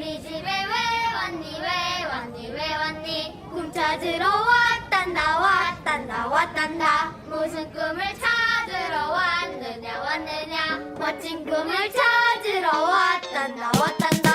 우리 집에 왜 왔니 왜 왔니 왜 왔니 꿈 찾으러 왔단다 왔단다 왔단다 무슨 꿈을 찾으러 왔느냐 왔느냐 멋진 꿈을 찾으러 왔단다 왔단다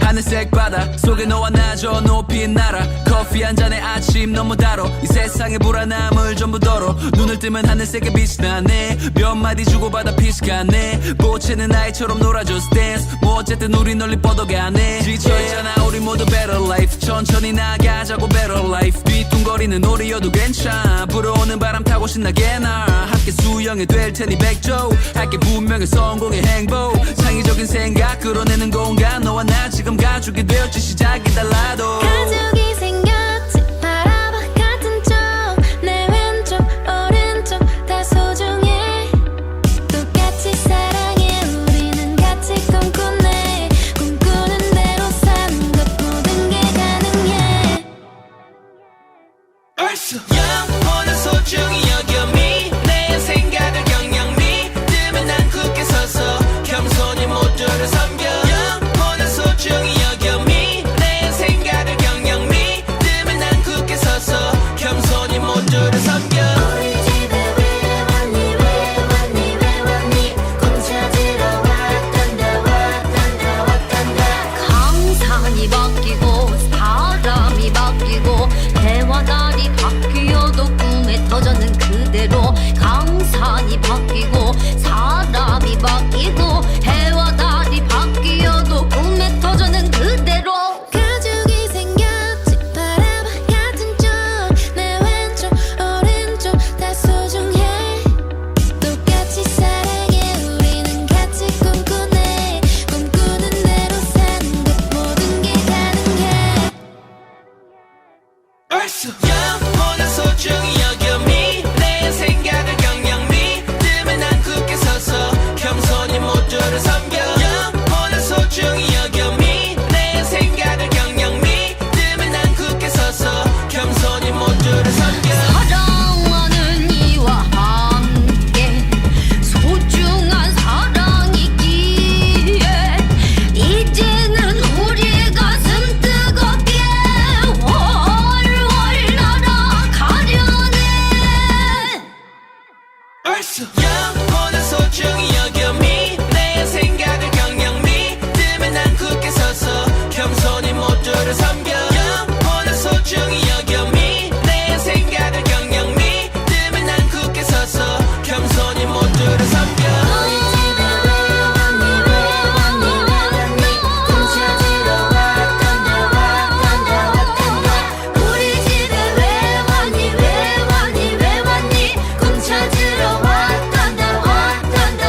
하늘색 바다 속에 너와 나 저 높이 날아 커피 한 잔에 아침 너무 달어 이 세상의 불안함을 전부 덜어 눈을 뜨면 하늘색의 빛이 나네 몇 마디 주고받아 피식하네 보채는 아이처럼 놀아줘 dance 뭐 어쨌든 우리 널리 뻗어가네 지쳐있잖아 우리 모두 better life 천천히 나가자고 better life 뒤뚱거리는 우리여도 괜찮아 불어오는 바람 타고 신나게 날 함께 수영이 될 테니 백조 할게 분명히 성공의 행복 창의적인 생각 끌어내는 공간 너와 나 지금 가족이 되었지 시작이 달라도 가족이 생겼지 바라봐 같은 쪽 내 왼쪽 오른쪽 다 소중해 똑같이 사랑해 우리는 같이 꿈꾸네 꿈꾸는 대로 사는 것 모든 게 가능해 영원한 소중히 여겨 내 생각을 영영 믿으면 난 굳게 서서 겸손히 모두를 섬겨 영원한 소중히 여겨 내 생각을 영영 믿으면 난 굳게 서서 겸손히 모두를 섬겨 우리 집에 왜 왔니 왜 왔니 왜 왔니 꿈 찾으러 왔단다 왔단다 왔단다 강산이 바뀌고 사람이 바뀌고 해와 달이 바뀌어도 꿈에 터졌는 그대로 강산이 바뀌고 사람이 바뀌고 해와 달이 바뀌어도 꿈에 터졌는 그대로 가족이 생겼지 바라봐 같은 쪽 내 왼쪽 오른쪽 다 소중해 똑같이 사랑해 우리는 같이 꿈꾸네 꿈꾸는 대로 사는 것 모든 게 가능해 영원한 소중히 여겨 내 생각을 영영 믿으면 난 굳게 서서 겸손히 모두를 섬겨 영원한 소중히 여겨 내 생각을 영영 믿으면 난 굳게 서서 겸손히 모두를 섬겨 사랑하는 이와 함께 소중한 사랑이기에 이제는 우리 가슴 뜨겁게 월월 날아가려네 영원한 소중히 여겨 내 생각을 영영 믿으면 난 굳게 서서 겸손히 모두를 섬겨 영원한 소중히 여겨 내 생각을 영영 믿으면 난 굳게 서서 겸손히 모두를 섬겨 우리 집에 왜 왔니 왜 왔니 왜 왔니 꿈 찾으러 왔단다 왔단다 왔단다 우리 집에 왜 왔니 왜 왔니 왜 왔니 꿈 찾으러 왔단다 왔단다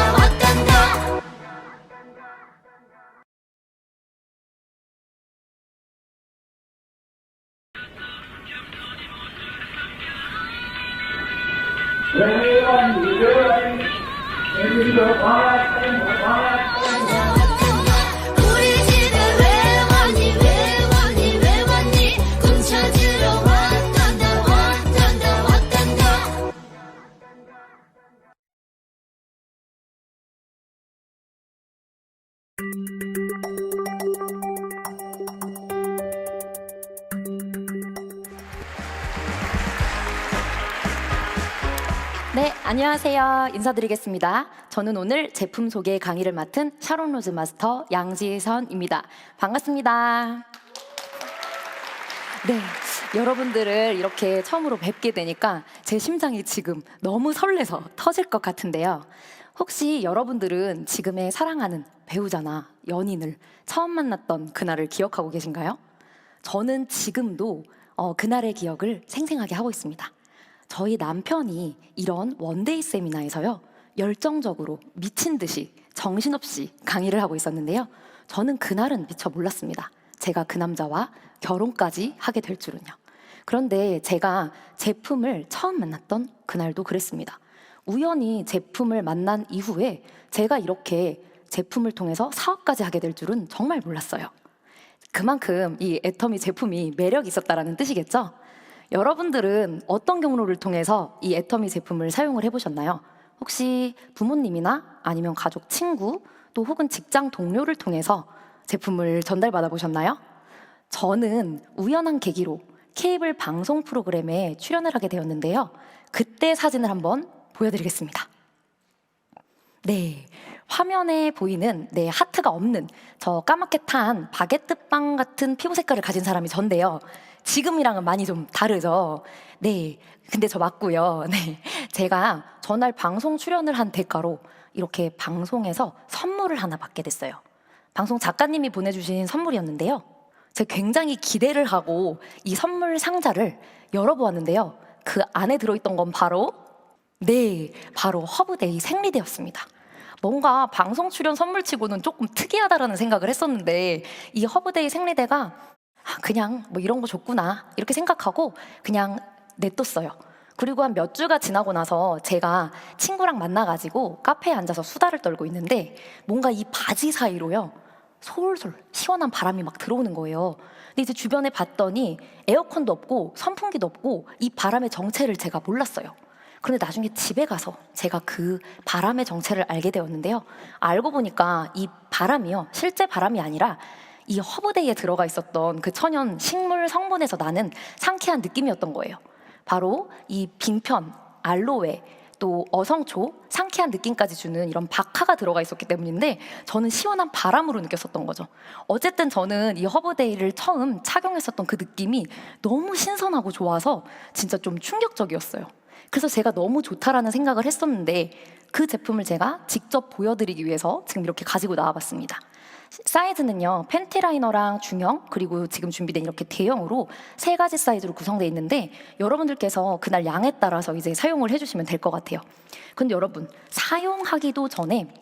왔단다 우리 집에 왜 왔니 왜 왔니 왜 왔니 꿈 찾으러 왔단다 왔단다 왔단다 네, 안녕하세요. 인사드리겠습니다. 저는 오늘 제품 소개 강의를 맡은 샤론 로즈 마스터 양지선입니다. 반갑습니다. 네, 여러분들을 이렇게 처음으로 뵙게 되니까 제 심장이 지금 너무 설레서 터질 것 같은데요. 혹시 여러분들은 지금의 사랑하는 배우자나 연인을 처음 만났던 그날을 기억하고 계신가요? 저는 지금도 그날의 기억을 생생하게 하고 있습니다. 저희 남편이 이런 원데이 세미나에서요 열정적으로 미친 듯이 정신없이 강의를 하고 있었는데요 저는 그날은 미처 몰랐습니다. 제가 그 남자와 결혼까지 하게 될 줄은요. 그런데 제가 제품을 처음 만났던 그날도 그랬습니다. 우연히 제품을 만난 이후에 제가 이렇게 제품을 통해서 사업까지 하게 될 줄은 정말 몰랐어요. 그만큼 이 애터미 제품이 매력이 있었다는 뜻이겠죠? 여러분들은 어떤 경로를 통해서 이 애터미 제품을 사용을 해보셨나요? 혹시 부모님이나 아니면 가족, 친구, 또 혹은 직장 동료를 통해서 제품을 전달받아 보셨나요? 저는 우연한 계기로 케이블 방송 프로그램에 출연을 하게 되었는데요. 그때 사진을 한번 보여드리겠습니다. 네, 화면에 보이는 하트가 없는 저 까맣게 탄 바게트 빵 같은 피부 색깔을 가진 사람이 전데요. 지금이랑은 많이 좀 다르죠. 네, 근데 저 맞고요. 네, 제가 전날 방송 출연을 한 대가로 이렇게 방송에서 선물을 하나 받게 됐어요. 방송 작가님이 보내주신 선물이었는데요. 제가 굉장히 기대를 하고 이 선물 상자를 열어보았는데요. 그 안에 들어있던 건 바로 바로 허브데이 생리대였습니다. 뭔가 방송 출연 선물치고는 조금 특이하다라는 생각을 했었는데 이 허브데이 생리대가 그냥 뭐 이런 거 줬구나 이렇게 생각하고 그냥 냅뒀어요. 그리고 한 몇 주가 지나고 나서 제가 친구랑 만나가지고 카페에 앉아서 수다를 떨고 있는데 뭔가 이 바지 사이로요 솔솔 시원한 바람이 막 들어오는 거예요. 근데 이제 주변에 봤더니 에어컨도 없고 선풍기도 없고 이 바람의 정체를 제가 몰랐어요. 그런데 나중에 집에 가서 제가 그 바람의 정체를 알게 되었는데요. 알고 보니까 이 바람이요 실제 바람이 아니라 이 허브데이에 들어가 있었던 그 천연 식물 성분에서 나는 상쾌한 느낌이었던 거예요. 바로 이 빙편, 알로에, 또 어성초, 상쾌한 느낌까지 주는 이런 박하가 들어가 있었기 때문인데 저는 시원한 바람으로 느꼈었던 거죠. 어쨌든 저는 이 허브데이를 처음 착용했었던 그 느낌이 너무 신선하고 좋아서 진짜 좀 충격적이었어요. 그래서 제가 너무 좋다라는 생각을 했었는데 그 제품을 제가 직접 보여드리기 위해서 지금 이렇게 가지고 나와봤습니다. 사이즈는요 팬티 라이너랑 중형 그리고 지금 준비된 이렇게 대형으로 3가지 사이즈로 구성되어 있는데 여러분들께서 그날 양에 따라서 이제 사용을 해주시면 될 것 같아요. 근데 여러분 사용하기도 전에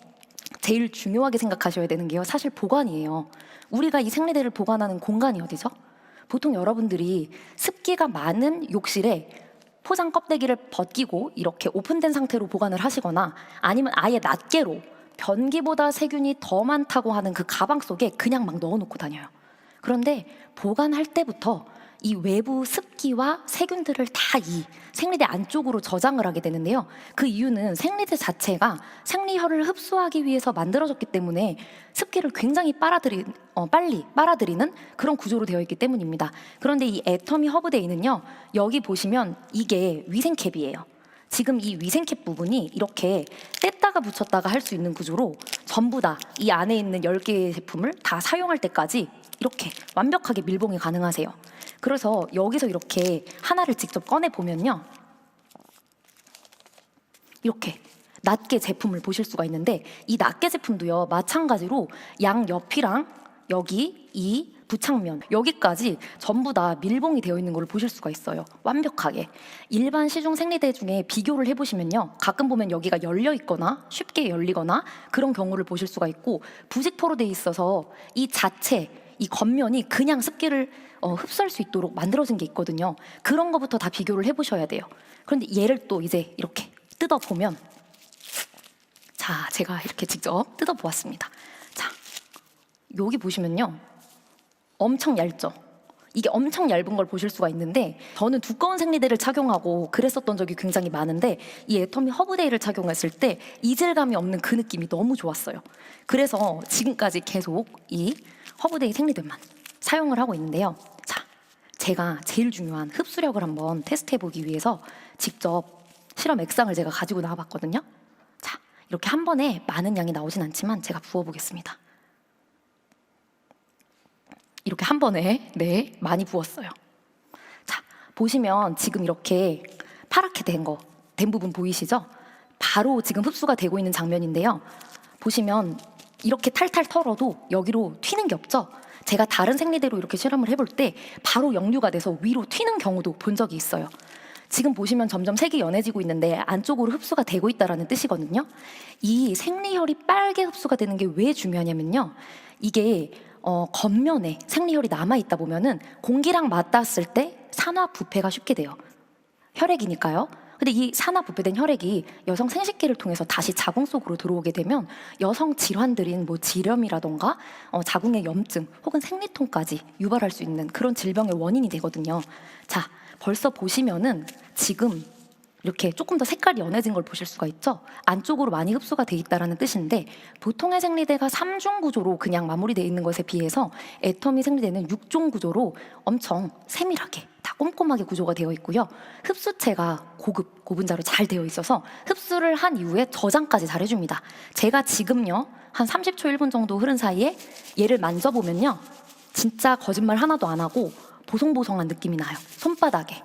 제일 중요하게 생각하셔야 되는 게요 사실 보관이에요. 우리가 이 생리대를 보관하는 공간이 어디죠? 보통 여러분들이 습기가 많은 욕실에 포장 껍데기를 벗기고 이렇게 오픈된 상태로 보관을 하시거나 아니면 아예 낱개로 변기보다 세균이 더 많다고 하는 그 가방 속에 그냥 막 넣어놓고 다녀요. 그런데 보관할 때부터 이 외부 습기와 세균들을 다 이 생리대 안쪽으로 저장을 하게 되는데요. 그 이유는 생리대 자체가 생리혈을 흡수하기 위해서 만들어졌기 때문에 습기를 굉장히 빨리 빨아들이는 그런 구조로 되어 있기 때문입니다. 그런데 이 애터미 허브데이는요. 여기 보시면 이게 위생캡이에요. 지금 이 위생캡 부분이 이렇게 뗐다가 붙였다가 할 수 있는 구조로 전부 다 이 안에 있는 10개의 제품을 다 사용할 때까지 이렇게 완벽하게 밀봉이 가능하세요. 그래서 여기서 이렇게 하나를 직접 꺼내 보면요. 이렇게 낱개 제품을 보실 수가 있는데 이 낱개 제품도요. 마찬가지로 양 옆이랑 여기 이 부착면 여기까지 전부 다 밀봉이 되어 있는 걸 보실 수가 있어요. 완벽하게. 일반 시중 생리대 중에 비교를 해보시면요. 가끔 보면 여기가 열려 있거나 쉽게 열리거나 그런 경우를 보실 수가 있고 부직포로 돼 있어서 이 자체 이 겉면이 그냥 습기를 흡수할 수 있도록 만들어진 게 있거든요. 그런 거부터 다 비교를 해보셔야 돼요. 그런데 얘를 또 이제 이렇게 뜯어보면 자, 제가 이렇게 직접 뜯어보았습니다. 자, 여기 보시면요. 엄청 얇죠? 이게 엄청 얇은 걸 보실 수가 있는데 저는 두꺼운 생리대를 착용하고 그랬었던 적이 굉장히 많은데 이 애터미 허브데이를 착용했을 때 이질감이 없는 그 느낌이 너무 좋았어요. 그래서 지금까지 계속 이 허브데이 생리대만 사용을 하고 있는데요. 자, 제가 제일 중요한 흡수력을 한번 테스트해보기 위해서 직접 실험 액상을 제가 가지고 나와봤거든요. 자, 이렇게 한 번에 많은 양이 나오진 않지만 제가 부어보겠습니다. 이렇게 한 번에 많이 부었어요. 자, 보시면 지금 이렇게 파랗게 된 부분 보이시죠? 바로 지금 흡수가 되고 있는 장면인데요. 보시면 이렇게 탈탈 털어도 여기로 튀는 게 없죠? 제가 다른 생리대로 이렇게 실험을 해볼 때 바로 역류가 돼서 위로 튀는 경우도 본 적이 있어요. 지금 보시면 점점 색이 연해지고 있는데 안쪽으로 흡수가 되고 있다는 뜻이거든요. 이 생리혈이 빨개 흡수가 되는 게 왜 중요하냐면요. 이게 겉면에 생리혈이 남아있다 보면은 공기랑 맞닿았을 때 산화 부패가 쉽게 돼요. 혈액이니까요. 근데 이 산화 부패된 혈액이 여성 생식기를 통해서 다시 자궁 속으로 들어오게 되면 여성 질환들인 뭐 지렴이라던가 자궁의 염증 혹은 생리통까지 유발할 수 있는 그런 질병의 원인이 되거든요. 자, 벌써 보시면은 지금 이렇게 조금 더 색깔이 연해진 걸 보실 수가 있죠. 안쪽으로 많이 흡수가 돼 있다는 뜻인데 보통의 생리대가 3중 구조로 그냥 마무리되어 있는 것에 비해서 애터미 생리대는 6중 구조로 엄청 세밀하게 다 꼼꼼하게 구조가 되어 있고요. 흡수체가 고분자로 잘 되어 있어서 흡수를 한 이후에 저장까지 잘 해줍니다. 제가 지금요 한 30초 1분 정도 흐른 사이에 얘를 만져보면요 진짜 거짓말 하나도 안 하고 보송보송한 느낌이 나요. 손바닥에.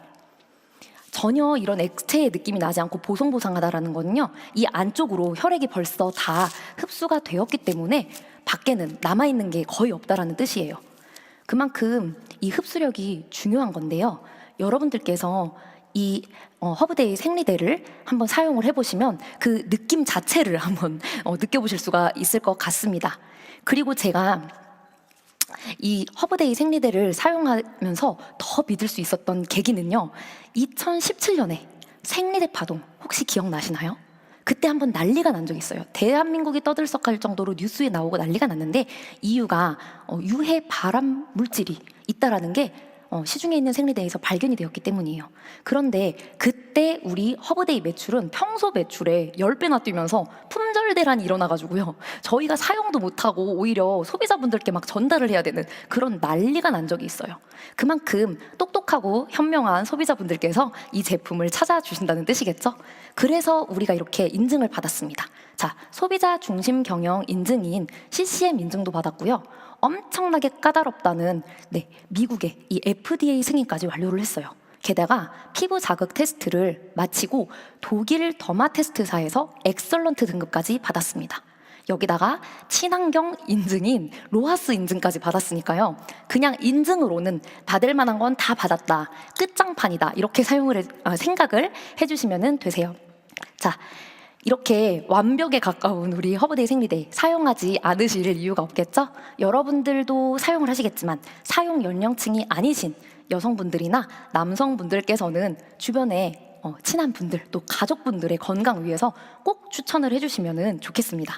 전혀 이런 액체의 느낌이 나지 않고 보송보송하다라는 거는요 이 안쪽으로 혈액이 벌써 다 흡수가 되었기 때문에 밖에는 남아있는 게 거의 없다라는 뜻이에요. 그만큼 이 흡수력이 중요한 건데요. 여러분들께서 이 허브데이 생리대를 한번 사용을 해보시면 그 느낌 자체를 한번 느껴보실 수가 있을 것 같습니다. 그리고 제가 이 허브데이 생리대를 사용하면서 더 믿을 수 있었던 계기는요 2017년에 생리대 파동 혹시 기억나시나요? 그때 한번 난리가 난 적이 있어요. 대한민국이 떠들썩할 정도로 뉴스에 나오고 난리가 났는데 이유가 유해 발암 물질이 있다라는 게 시중에 있는 생리대에서 발견이 되었기 때문이에요. 그런데 그때 우리 허브데이 매출은 평소 매출의 10배나 뛰면서 품절 대란이 일어나가지고요. 저희가 사용도 못하고 오히려 소비자분들께 막 전달을 해야 되는 그런 난리가 난 적이 있어요. 그만큼 똑똑하고 현명한 소비자분들께서 이 제품을 찾아주신다는 뜻이겠죠? 그래서 우리가 이렇게 인증을 받았습니다. 자, 소비자 중심 경영 인증인 CCM 인증도 받았고요. 엄청나게 까다롭다는 미국의 이 FDA 승인까지 완료를 했어요. 게다가 피부 자극 테스트를 마치고 독일 더마 테스트사에서 엑설런트 등급까지 받았습니다. 여기다가 친환경 인증인 로하스 인증까지 받았으니까요. 그냥 인증으로는 받을 만한 건 다 받았다. 끝장판이다. 이렇게 생각을 해주시면 되세요. 자, 이렇게 완벽에 가까운 우리 허브데이 생리대 사용하지 않으실 이유가 없겠죠? 여러분들도 사용을 하시겠지만 사용 연령층이 아니신 여성분들이나 남성분들께서는 주변에 친한 분들 또 가족분들의 건강 위해서 꼭 추천을 해주시면 좋겠습니다.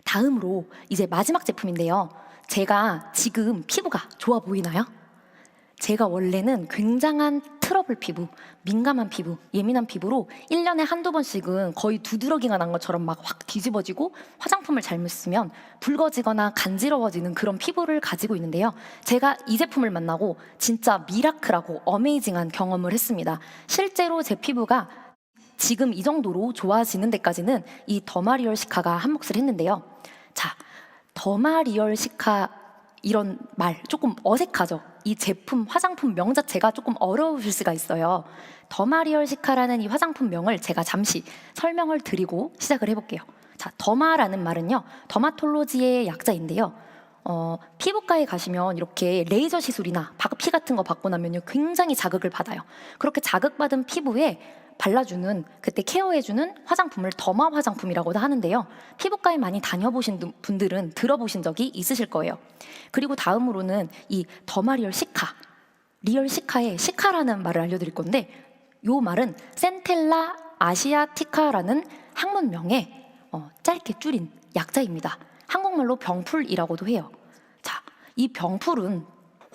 다음으로 이제 마지막 제품인데요. 제가 지금 피부가 좋아 보이나요? 제가 원래는 굉장한 트러블 피부, 민감한 피부, 예민한 피부로 1년에 한두 번씩은 거의 두드러기가 난 것처럼 막 확 뒤집어지고 화장품을 잘못 쓰면 붉어지거나 간지러워지는 그런 피부를 가지고 있는데요. 제가 이 제품을 만나고 진짜 미라클하고 어메이징한 경험을 했습니다. 실제로 제 피부가 지금 이 정도로 좋아지는 데까지는 이 더마리얼 시카가 한몫을 했는데요. 자, 더마리얼 시카 이런 말 조금 어색하죠? 이 제품, 화장품 명 자체가 조금 어려우실 수가 있어요. 더마리얼 시카라는 이 화장품명을 제가 잠시 설명을 드리고 시작을 해볼게요. 자, 더마라는 말은요, 더마톨로지의 약자인데요. 피부과에 가시면 이렇게 레이저 시술이나 피 같은 거 받고 나면요, 굉장히 자극을 받아요. 그렇게 자극받은 피부에 발라주는, 그때 케어해주는 화장품을 더마 화장품이라고도 하는데요. 피부과에 많이 다녀보신 분들은 들어보신 적이 있으실 거예요. 그리고 다음으로는 이 더마리얼 시카, 리얼 시카의 시카라는 말을 알려드릴 건데, 요 말은 센텔라 아시아티카라는 학문명의 짧게 줄인 약자입니다. 한국말로 병풀이라고도 해요. 자, 이 병풀은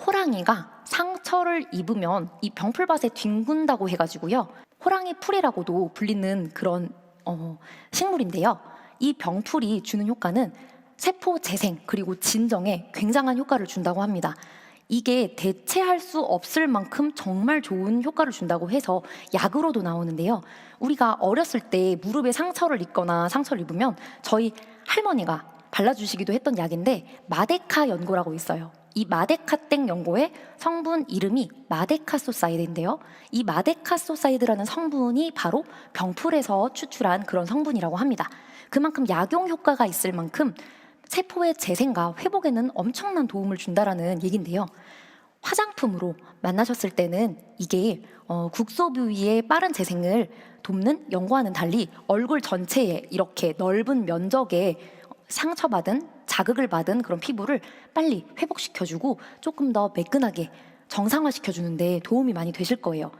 호랑이가 상처를 입으면 이 병풀밭에 뒹군다고 해가지고요, 호랑이 풀이라고도 불리는 그런 식물인데요. 이 병풀이 주는 효과는 세포 재생 그리고 진정에 굉장한 효과를 준다고 합니다. 이게 대체할 수 없을 만큼 정말 좋은 효과를 준다고 해서 약으로도 나오는데요. 우리가 어렸을 때 무릎에 상처를 입거나 상처를 입으면 저희 할머니가 발라주시기도 했던 약인데 마데카 연고라고 있어요. 이 마데카땡 연고의 성분 이름이 마데카소사이드인데요. 이 마데카소사이드라는 성분이 바로 병풀에서 추출한 그런 성분이라고 합니다. 그만큼 약용 효과가 있을 만큼 세포의 재생과 회복에는 엄청난 도움을 준다라는 얘긴데요. 화장품으로 만나셨을 때는 이게 국소 부위의 빠른 재생을 돕는 연고와는 달리 얼굴 전체에 이렇게 넓은 면적에 상처받은, 자극을 받은 그런 피부를 빨리 회복시켜주고 조금 더 매끈하게 정상화시켜주는데 도움이 많이 되실 거예요.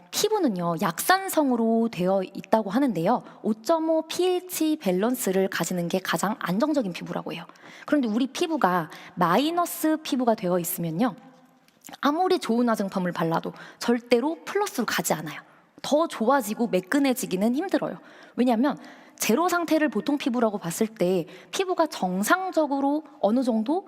피부는요, 약산성으로 되어 있다고 하는데요. 5.5 pH 밸런스를 가지는 게 가장 안정적인 피부라고 해요. 그런데 우리 피부가 마이너스 피부가 되어 있으면요, 아무리 좋은 화장품을 발라도 절대로 플러스로 가지 않아요. 더 좋아지고 매끈해지기는 힘들어요. 왜냐하면 제로 상태를 보통 피부라고 봤을 때 피부가 정상적으로 어느 정도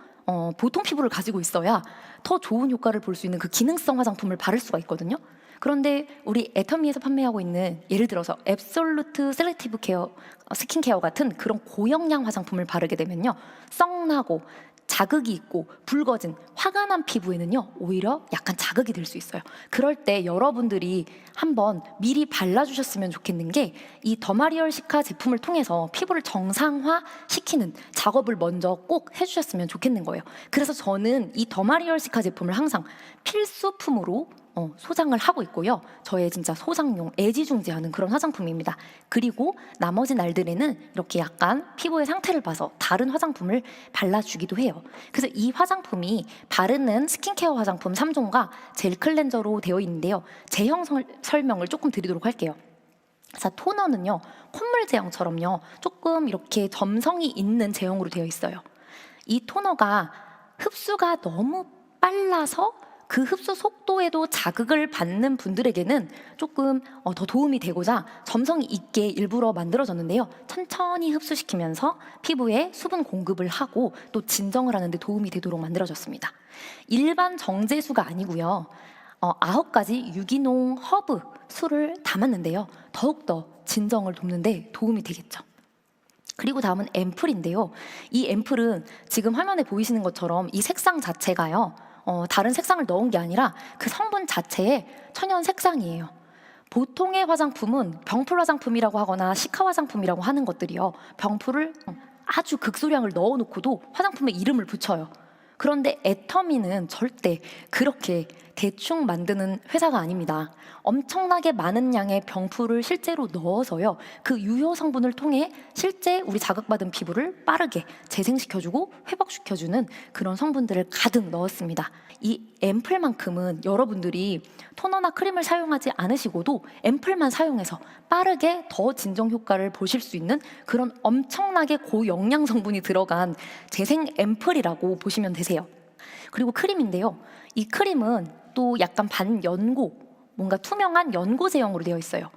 보통 피부를 가지고 있어야 더 좋은 효과를 볼 수 있는 그 기능성 화장품을 바를 수가 있거든요. 그런데 우리 애터미에서 판매하고 있는 예를 들어서 앱솔루트 셀렉티브 케어 스킨케어 같은 그런 고영양 화장품을 바르게 되면요, 썩나고 자극이 있고 붉어진 화가 난 피부에는요 오히려 약간 자극이 될 수 있어요. 그럴 때 여러분들이 한번 미리 발라주셨으면 좋겠는 게 이 더마리얼 시카 제품을 통해서 피부를 정상화시키는 작업을 먼저 꼭 해주셨으면 좋겠는 거예요. 그래서 저는 이 더마리얼 시카 제품을 항상 필수품으로 소장을 하고 있고요. 저의 진짜 소장용, 애지중지하는 그런 화장품입니다. 그리고 나머지 날들에는 이렇게 약간 피부의 상태를 봐서 다른 화장품을 발라주기도 해요. 그래서 이 화장품이 바르는 스킨케어 화장품 3종과 젤 클렌저로 되어 있는데요. 제형 설명을 조금 드리도록 할게요. 자, 토너는요, 콧물 제형처럼요, 조금 이렇게 점성이 있는 제형으로 되어 있어요. 이 토너가 흡수가 너무 빨라서 그 흡수 속도에도 자극을 받는 분들에게는 조금 더 도움이 되고자 점성이 있게 일부러 만들어졌는데요. 천천히 흡수시키면서 피부에 수분 공급을 하고 또 진정을 하는 데 도움이 되도록 만들어졌습니다. 일반 정제수가 아니고요. 9가지 유기농 허브 수를 담았는데요. 더욱더 진정을 돕는 데 도움이 되겠죠. 그리고 다음은 앰플인데요. 이 앰플은 지금 화면에 보이시는 것처럼 이 색상 자체가요, 다른 색상을 넣은 게 아니라 그 성분 자체의 천연 색상이에요. 보통의 화장품은 병풀 화장품이라고 하거나 시카 화장품이라고 하는 것들이요, 병풀을 아주 극소량을 넣어놓고도 화장품에 이름을 붙여요. 그런데 애터미는 절대 그렇게 대충 만드는 회사가 아닙니다. 엄청나게 많은 양의 병풀을 실제로 넣어서요, 그 유효 성분을 통해 실제 우리 자극받은 피부를 빠르게 재생시켜주고 회복시켜주는 그런 성분들을 가득 넣었습니다. 이 앰플만큼은 여러분들이 토너나 크림을 사용하지 않으시고도 앰플만 사용해서 빠르게 더 진정 효과를 보실 수 있는 그런 엄청나게 고영양 성분이 들어간 재생 앰플이라고 보시면 되세요. 그리고 크림인데요. 이 크림은 또 약간 반연고, 뭔가 투명한 연고 제형으로 되어 있어요.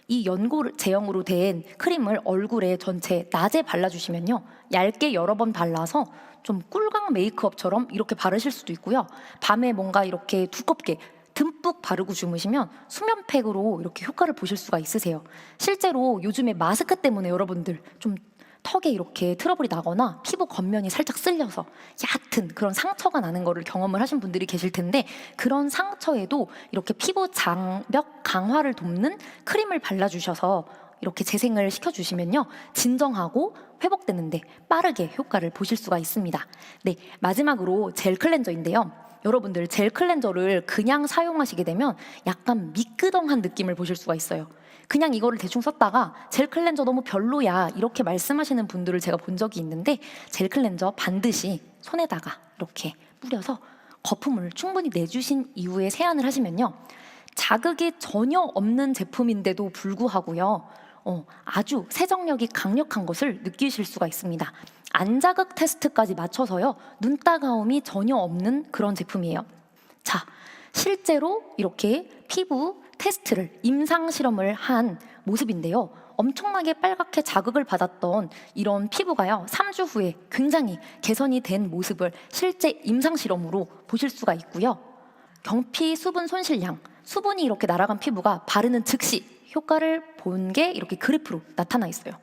이 연고 제형으로 된 크림을 얼굴에 전체 낮에 발라주시면요, 얇게 여러 번 발라서 좀 꿀광 메이크업처럼 이렇게 바르실 수도 있고요. 밤에 뭔가 이렇게 두껍게 듬뿍 바르고 주무시면 수면팩으로 이렇게 효과를 보실 수가 있으세요. 실제로 요즘에 마스크 때문에 여러분들 좀 턱에 이렇게 트러블이 나거나 피부 겉면이 살짝 쓸려서 얕은 그런 상처가 나는 거를 경험을 하신 분들이 계실 텐데, 그런 상처에도 이렇게 피부 장벽 강화를 돕는 크림을 발라주셔서 이렇게 재생을 시켜주시면요, 진정하고 회복되는데 빠르게 효과를 보실 수가 있습니다. 네, 마지막으로 젤 클렌저인데요. 여러분들 젤 클렌저를 그냥 사용하시게 되면 약간 미끄덩한 느낌을 보실 수가 있어요. 그냥 이거를 대충 썼다가 젤 클렌저 너무 별로야 이렇게 말씀하시는 분들을 제가 본 적이 있는데, 젤 클렌저 반드시 손에다가 이렇게 뿌려서 거품을 충분히 내주신 이후에 세안을 하시면요, 자극이 전혀 없는 제품인데도 불구하고요, 아주 세정력이 강력한 것을 느끼실 수가 있습니다. 안자극 테스트까지 맞춰서요, 눈 따가움이 전혀 없는 그런 제품이에요. 자, 실제로 이렇게 피부 테스트를, 임상 실험을 한 모습인데요, 엄청나게 빨갛게 자극을 받았던 이런 피부가요, 3주 후에 굉장히 개선이 된 모습을 실제 임상 실험으로 보실 수가 있고요. 경피 수분 손실량, 수분이 이렇게 날아간 피부가 바르는 즉시 효과를 본 게 이렇게 그래프로 나타나 있어요.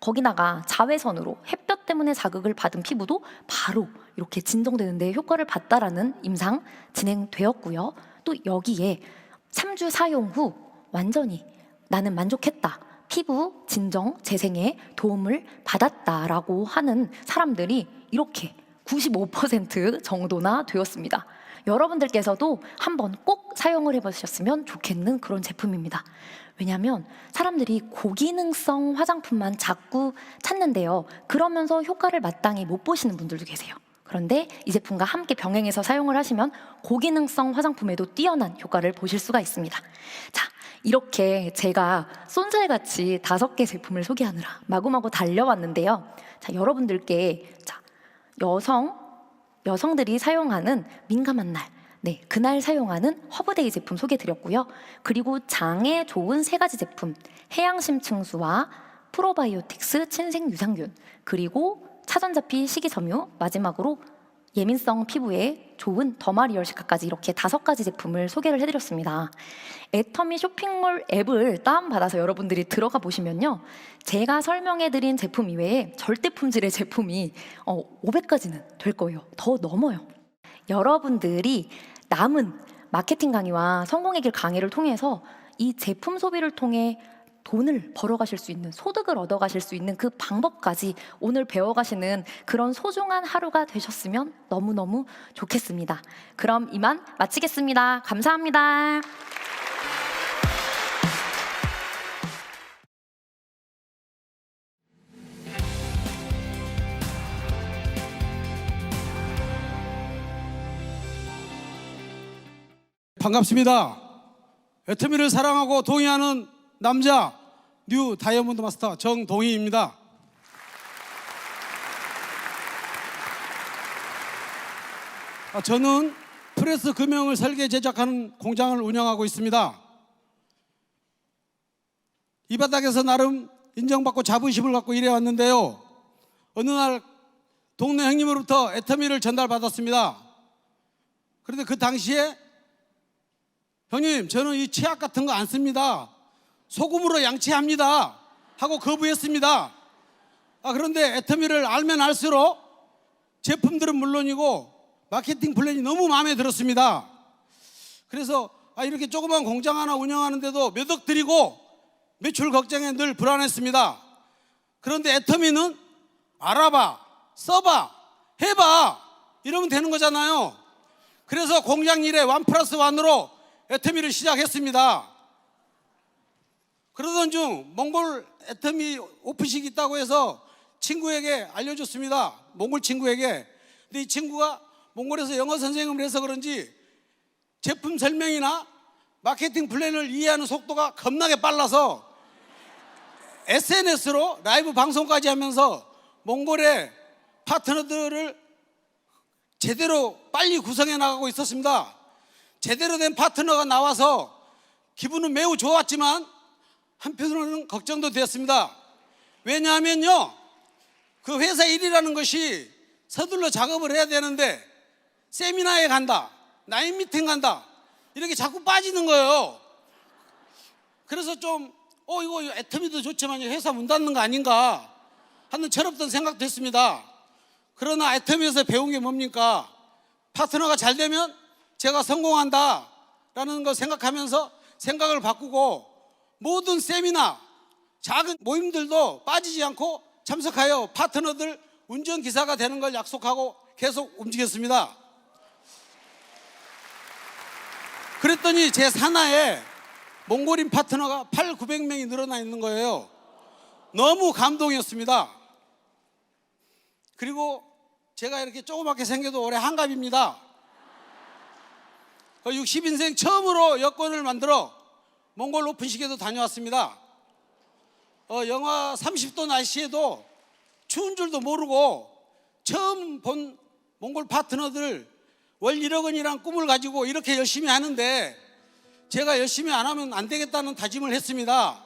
거기다가 자외선으로 햇볕 때문에 자극을 받은 피부도 바로 이렇게 진정되는 데 효과를 봤다라는 임상 진행되었고요. 또 여기에 3주 사용 후 완전히 나는 만족했다, 피부 진정 재생에 도움을 받았다라고 하는 사람들이 이렇게 95% 정도나 되었습니다. 여러분들께서도 한번 꼭 사용을 해보셨으면 좋겠는 그런 제품입니다. 왜냐하면 사람들이 고기능성 화장품만 자꾸 찾는데요, 그러면서 효과를 마땅히 못 보시는 분들도 계세요. 그런데 이 제품과 함께 병행해서 사용을 하시면 고기능성 화장품에도 뛰어난 효과를 보실 수가 있습니다. 자, 이렇게 제가 쏜살같이 5개 제품을 소개하느라 마구마구 달려왔는데요. 자, 여러분들께 여성들이 사용하는 민감한 날, 네, 그날 사용하는 허브데이 제품 소개드렸고요. 그리고 장에 좋은 3가지 제품, 해양심층수와 프로바이오틱스 친생 유산균, 그리고 차전자피 식이섬유, 마지막으로 예민성 피부에 좋은 더마리얼시카까지 이렇게 5가지 제품을 소개를 해드렸습니다. 애터미 쇼핑몰 앱을 다운받아서 여러분들이 들어가 보시면요, 제가 설명해드린 제품 이외에 절대 품질의 제품이 500가지는 될 거예요. 더 넘어요. 여러분들이 남은 마케팅 강의와 성공의 길 강의를 통해서 이 제품 소비를 통해 돈을 벌어가실 수 있는, 소득을 얻어가실 수 있는 그 방법까지 오늘 배워가시는 그런 소중한 하루가 되셨으면 너무너무 좋겠습니다. 그럼 이만 마치겠습니다. 감사합니다. 반갑습니다. 애터미를 사랑하고 동의하는 남자 뉴 다이아몬드 마스터 정동희입니다. 저는 프레스 금형을 설계 제작하는 공장을 운영하고 있습니다. 이 바닥에서 나름 인정받고 자부심을 갖고 일해왔는데요, 어느 날 동네 형님으로부터 애터미를 전달받았습니다. 그런데 그 당시에 형님, 저는 이 치약 같은 거 안 씁니다. 소금으로 양치합니다. 하고 거부했습니다. 그런데 애터미를 알면 알수록 제품들은 물론이고 마케팅 플랜이 너무 마음에 들었습니다. 그래서 이렇게 조그만 공장 하나 운영하는데도 몇 억 들이고 매출 걱정에 늘 불안했습니다. 그런데 애터미는 알아봐, 써봐, 해봐 이러면 되는 거잖아요. 그래서 공장 일에 1+1으로 애터미를 시작했습니다. 그러던 중 몽골 애터미 오픈식이 있다고 해서 친구에게 알려줬습니다. 몽골 친구에게. 근데 이 친구가 몽골에서 영어 선생님을 해서 그런지 제품 설명이나 마케팅 플랜을 이해하는 속도가 겁나게 빨라서 SNS로 라이브 방송까지 하면서 몽골의 파트너들을 제대로 빨리 구성해 나가고 있었습니다. 제대로 된 파트너가 나와서 기분은 매우 좋았지만 한편으로는 걱정도 되었습니다. 왜냐하면요, 그 회사 일이라는 것이 서둘러 작업을 해야 되는데 세미나에 간다, 나인 미팅 간다 이렇게 자꾸 빠지는 거예요. 그래서 좀 이거 애터미도 좋지만 회사 문 닫는 거 아닌가 하는 철없던 생각도 했습니다. 그러나 애터미에서 배운 게 뭡니까? 파트너가 잘 되면 제가 성공한다 라는 걸 생각하면서 생각을 바꾸고 모든 세미나, 작은 모임들도 빠지지 않고 참석하여 파트너들 운전기사가 되는 걸 약속하고 계속 움직였습니다. 그랬더니 제 산하에 몽골인 파트너가 800~900명이 늘어나 있는 거예요. 너무 감동이었습니다. 그리고 제가 이렇게 조그맣게 생겨도 올해 한갑입니다. 60인생 처음으로 여권을 만들어 몽골 오픈식에도 다녀왔습니다. 영하 30도 날씨에도 추운 줄도 모르고 처음 본 몽골 파트너들 월 1억 원이란 꿈을 가지고 이렇게 열심히 하는데 제가 열심히 안 하면 안 되겠다는 다짐을 했습니다.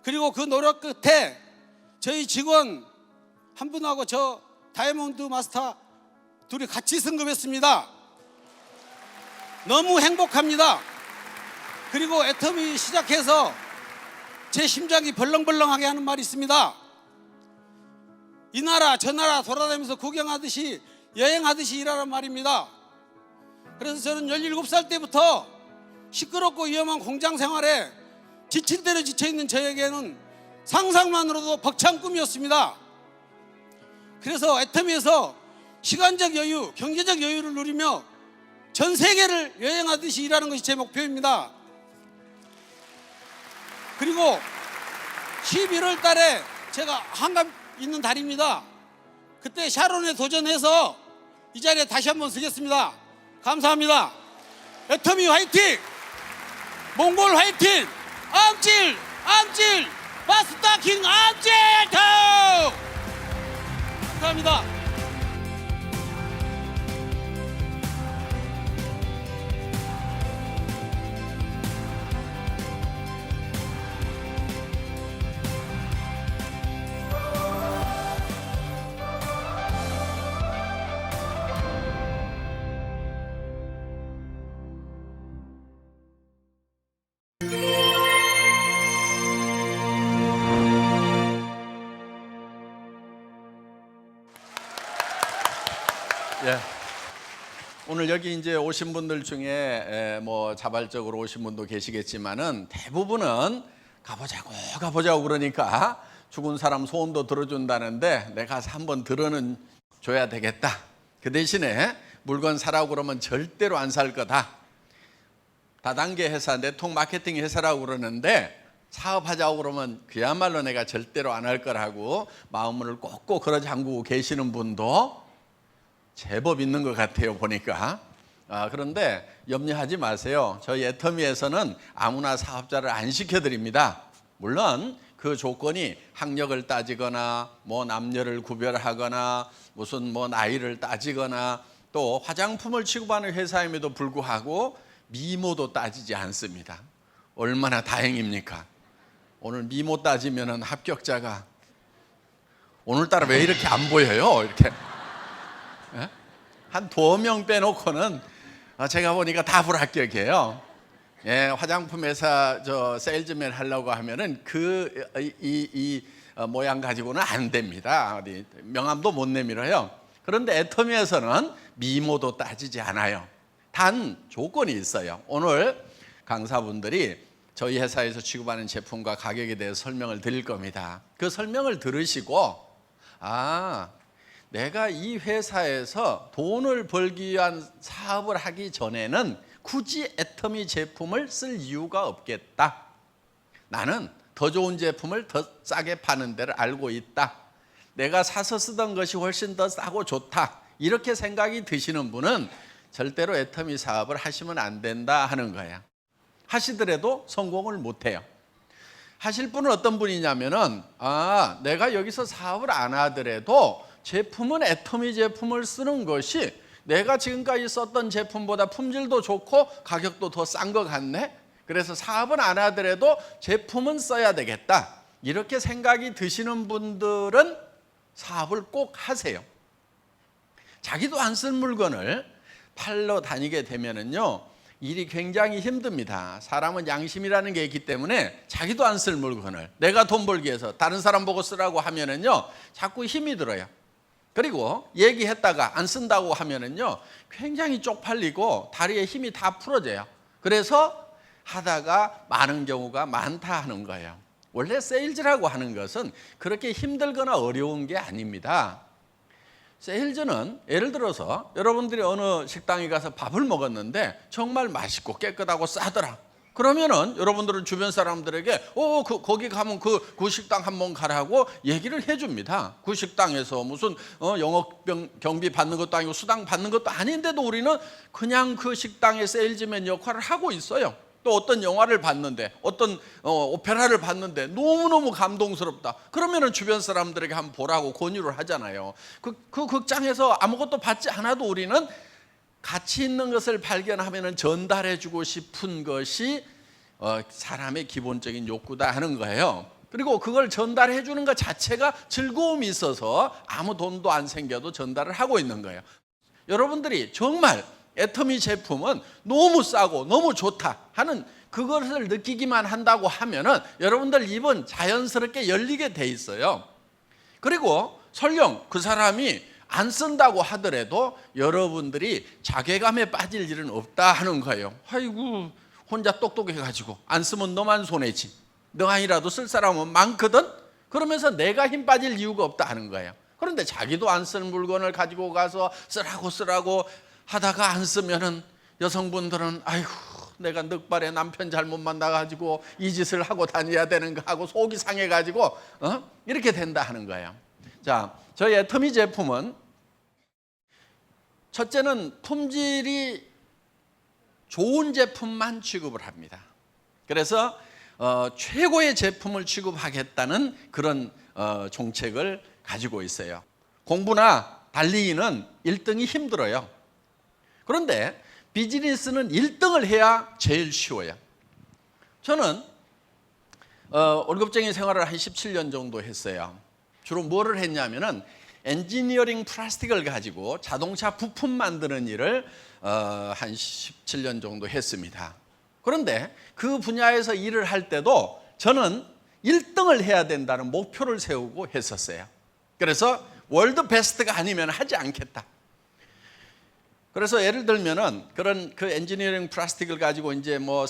그리고 그 노력 끝에 저희 직원 한 분하고 저 다이아몬드 마스터 둘이 같이 승급했습니다. 너무 행복합니다. 그리고 애터미 시작해서 제 심장이 벌렁벌렁하게 하는 말이 있습니다. 이 나라 저 나라 돌아다니면서 구경하듯이 여행하듯이 일하란 말입니다. 그래서 저는 17살 때부터 시끄럽고 위험한 공장 생활에 지칠 대로 지쳐있는 저에게는 상상만으로도 벅찬 꿈이었습니다. 그래서 애터미에서 시간적 여유, 경제적 여유를 누리며 전 세계를 여행하듯이 일하는 것이 제 목표입니다. 그리고 11월 달에 제가 한갑 있는 달입니다. 그때 샤론에 도전해서 이 자리에 다시 한번 서겠습니다. 감사합니다. 애터미 화이팅! 몽골 화이팅! 암질! 마스터킹 암질! 감사합니다. 예. 오늘 여기 이제 오신 분들 중에 뭐 자발적으로 오신 분도 계시겠지만은 대부분은 가보자고 그러니까 죽은 사람 소원도 들어준다는데 내가 가서 한번 들어는 줘야 되겠다. 그 대신에 물건 사라고 그러면 절대로 안 살 거다. 다단계 회사, 네트워크 마케팅 회사라고 그러는데 사업하자고 그러면 그야말로 내가 절대로 안 할 거라고 마음을 꼭꼭 걸어 잠그고 계시는 분도 제법 있는 것 같아요, 보니까. 그런데 염려하지 마세요. 저희 애터미에서는 아무나 사업자를 안 시켜드립니다. 물론 그 조건이 학력을 따지거나 뭐 남녀를 구별하거나 무슨 뭐 나이를 따지거나 또 화장품을 취급하는 회사임에도 불구하고 미모도 따지지 않습니다. 얼마나 다행입니까? 오늘 미모 따지면은 합격자가 오늘따라 왜 이렇게 안 보여요? 이렇게 한 2명 빼놓고는 제가 보니까 다 불합격이에요. 예, 화장품 회사 저 세일즈맨 하려고 하면은 이 모양 가지고는 안 됩니다. 어디 명함도 못 내밀어요. 그런데 애터미에서는 미모도 따지지 않아요. 단 조건이 있어요. 오늘 강사분들이 저희 회사에서 취급하는 제품과 가격에 대해서 설명을 드릴 겁니다. 그 설명을 들으시고 내가 이 회사에서 돈을 벌기 위한 사업을 하기 전에는 굳이 애터미 제품을 쓸 이유가 없겠다. 나는 더 좋은 제품을 더 싸게 파는 데를 알고 있다. 내가 사서 쓰던 것이 훨씬 더 싸고 좋다. 이렇게 생각이 드시는 분은 절대로 애터미 사업을 하시면 안 된다 하는 거야. 하시더라도 성공을 못 해요. 하실 분은 어떤 분이냐면은 내가 여기서 사업을 안 하더라도 제품은 애터미 제품을 쓰는 것이 내가 지금까지 썼던 제품보다 품질도 좋고 가격도 더 싼 것 같네. 그래서 사업은 안 하더라도 제품은 써야 되겠다. 이렇게 생각이 드시는 분들은 사업을 꼭 하세요. 자기도 안 쓴 물건을 팔러 다니게 되면은요, 일이 굉장히 힘듭니다. 사람은 양심이라는 게 있기 때문에 자기도 안 쓸 물건을 내가 돈 벌기 위해서 다른 사람 보고 쓰라고 하면은요, 자꾸 힘이 들어요. 그리고 얘기했다가 안 쓴다고 하면은요, 굉장히 쪽팔리고 다리에 힘이 다 풀어져요. 그래서 하다가 많은 경우가 많다 하는 거예요. 원래 세일즈라고 하는 것은 그렇게 힘들거나 어려운 게 아닙니다. 세일즈는 예를 들어서 여러분들이 어느 식당에 가서 밥을 먹었는데 정말 맛있고 깨끗하고 싸더라. 그러면은 여러분들은 주변 사람들에게 거기 가면 그 식당 한번 가라고 얘기를 해줍니다. 그 식당에서 무슨 영업 경비 받는 것도 아니고 수당 받는 것도 아닌데도 우리는 그냥 그 식당의 세일즈맨 역할을 하고 있어요. 또 어떤 영화를 봤는데 어떤 오페라를 봤는데 너무너무 감동스럽다. 그러면은 주변 사람들에게 한번 보라고 권유를 하잖아요. 그 극장에서 아무것도 받지 않아도 우리는 가치 있는 것을 발견하면은 전달해주고 싶은 것이 사람의 기본적인 욕구다 하는 거예요. 그리고 그걸 전달해주는 것 자체가 즐거움이 있어서 아무 돈도 안 생겨도 전달을 하고 있는 거예요. 여러분들이 정말 애터미 제품은 너무 싸고 너무 좋다 하는 그것을 느끼기만 한다고 하면은 여러분들 입은 자연스럽게 열리게 돼 있어요. 그리고 설령 그 사람이 안 쓴다고 하더라도 여러분들이 자괴감에 빠질 일은 없다 하는 거예요. 아이고, 혼자 똑똑해가지고 안 쓰면 너만 손해지. 너 아니라도 쓸 사람은 많거든? 그러면서 내가 힘 빠질 이유가 없다 하는 거예요. 그런데 자기도 안 쓸 물건을 가지고 가서 쓰라고 하다가 안 쓰면은 여성분들은 아이고, 내가 늑발에 남편 잘못 만나가지고 이 짓을 하고 다녀야 되는가 하고 속이 상해가지고 이렇게 된다 하는 거예요. 자, 저희 애터미 제품은 첫째는 품질이 좋은 제품만 취급을 합니다. 그래서 최고의 제품을 취급하겠다는 그런 정책을 가지고 있어요. 공부나 달리기는 1등이 힘들어요. 그런데 비즈니스는 1등을 해야 제일 쉬워요. 저는 월급쟁이 생활을 한 17년 정도 했어요. 주로 뭐를 했냐면은 엔지니어링 플라스틱을 가지고 자동차 부품 만드는 일을 한 17년 정도 했습니다. 그런데 그 분야에서 일을 할 때도 저는 1등을 해야 된다는 목표를 세우고 했었어요. 그래서 월드 베스트가 아니면 하지 않겠다. 그래서 예를 들면은 그런 그 엔지니어링 플라스틱을 가지고 이제 뭐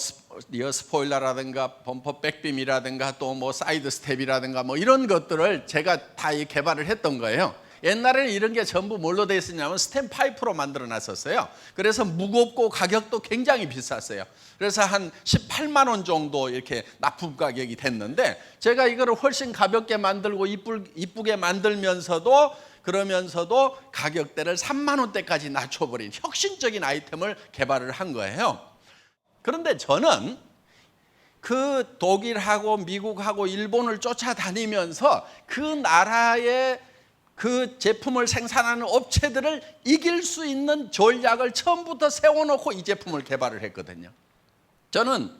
리어 스포일러라든가 범퍼 백빔이라든가 또 뭐 사이드 스텝이라든가 뭐 이런 것들을 제가 다 개발을 했던 거예요. 옛날에는 이런 게 전부 뭘로 돼 있었냐면 스텐 파이프로 만들어 놨었어요. 그래서 무겁고 가격도 굉장히 비쌌어요. 그래서 한 18만 원 정도 이렇게 납품 가격이 됐는데 제가 이거를 훨씬 가볍게 만들고 이쁘게 만들면서도 그러면서도 가격대를 3만 원대까지 낮춰버린 혁신적인 아이템을 개발을 한 거예요. 그런데 저는 그 독일하고 미국하고 일본을 쫓아다니면서 그 나라의 그 제품을 생산하는 업체들을 이길 수 있는 전략을 처음부터 세워놓고 이 제품을 개발을 했거든요. 저는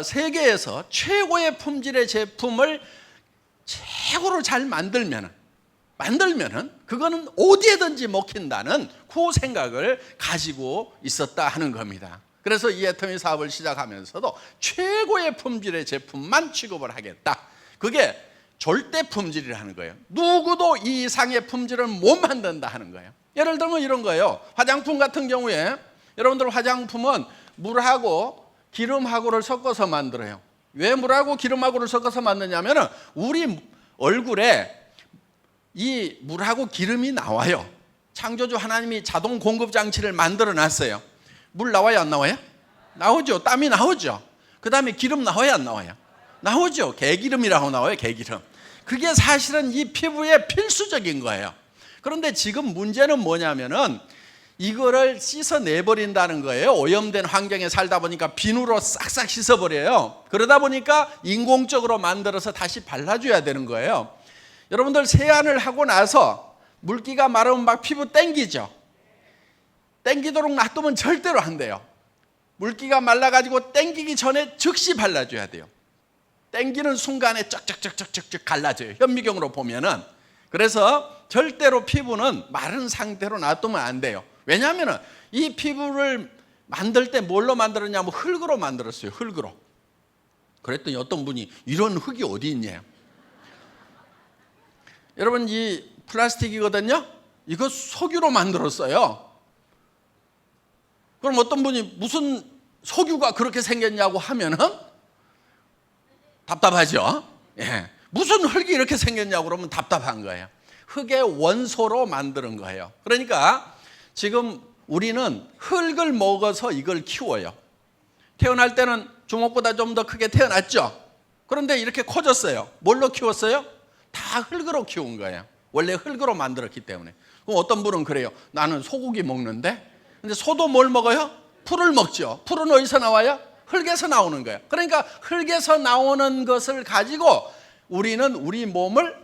세계에서 최고의 품질의 제품을 최고로 잘 만들면은 그거는 어디에든지 먹힌다는 그 생각을 가지고 있었다 하는 겁니다. 그래서 이 애터미 사업을 시작하면서도 최고의 품질의 제품만 취급을 하겠다. 그게 절대 품질이라는 거예요. 누구도 이 이상의 품질을 못 만든다 하는 거예요. 예를 들면 이런 거예요. 화장품 같은 경우에 여러분들 화장품은 물하고 기름하고를 섞어서 만들어요. 왜 물하고 기름하고를 섞어서 만드냐면은 우리 얼굴에 이 물하고 기름이 나와요. 창조주 하나님이 자동 공급 장치를 만들어 놨어요. 물 나와요, 안 나와요? 나오죠. 땀이 나오죠. 그 다음에 기름 나와요, 안 나와요? 나오죠. 개기름이라고 나와요, 개기름. 그게 사실은 이 피부에 필수적인 거예요. 그런데 지금 문제는 뭐냐면은 이거를 씻어내버린다는 거예요. 오염된 환경에 살다 보니까 비누로 싹싹 씻어버려요. 그러다 보니까 인공적으로 만들어서 다시 발라줘야 되는 거예요. 여러분들 세안을 하고 나서 물기가 마르면 막 피부 땡기죠. 땡기도록 놔두면 절대로 안 돼요. 물기가 말라가지고 땡기기 전에 즉시 발라줘야 돼요. 땡기는 순간에 쩍쩍쩍쩍쩍 갈라져요. 현미경으로 보면은. 그래서 절대로 피부는 마른 상태로 놔두면 안 돼요. 왜냐하면 이 피부를 만들 때 뭘로 만들었냐면 흙으로 만들었어요. 흙으로. 그랬더니 어떤 분이 이런 흙이 어디 있냐. 여러분 이 플라스틱이거든요. 이거 석유로 만들었어요. 그럼 어떤 분이 무슨 석유가 그렇게 생겼냐고 하면은 답답하죠. 예. 무슨 흙이 이렇게 생겼냐고 그러면 답답한 거예요. 흙의 원소로 만드는 거예요. 그러니까 지금 우리는 흙을 먹어서 이걸 키워요. 태어날 때는 주먹보다 좀 더 크게 태어났죠. 그런데 이렇게 커졌어요. 뭘로 키웠어요? 다 흙으로 키운 거예요. 원래 흙으로 만들었기 때문에. 그럼 어떤 분은 그래요. 나는 소고기 먹는데. 근데 소도 뭘 먹어요? 풀을 먹죠. 풀은 어디서 나와요? 흙에서 나오는 거예요. 그러니까 흙에서 나오는 것을 가지고 우리는 우리 몸을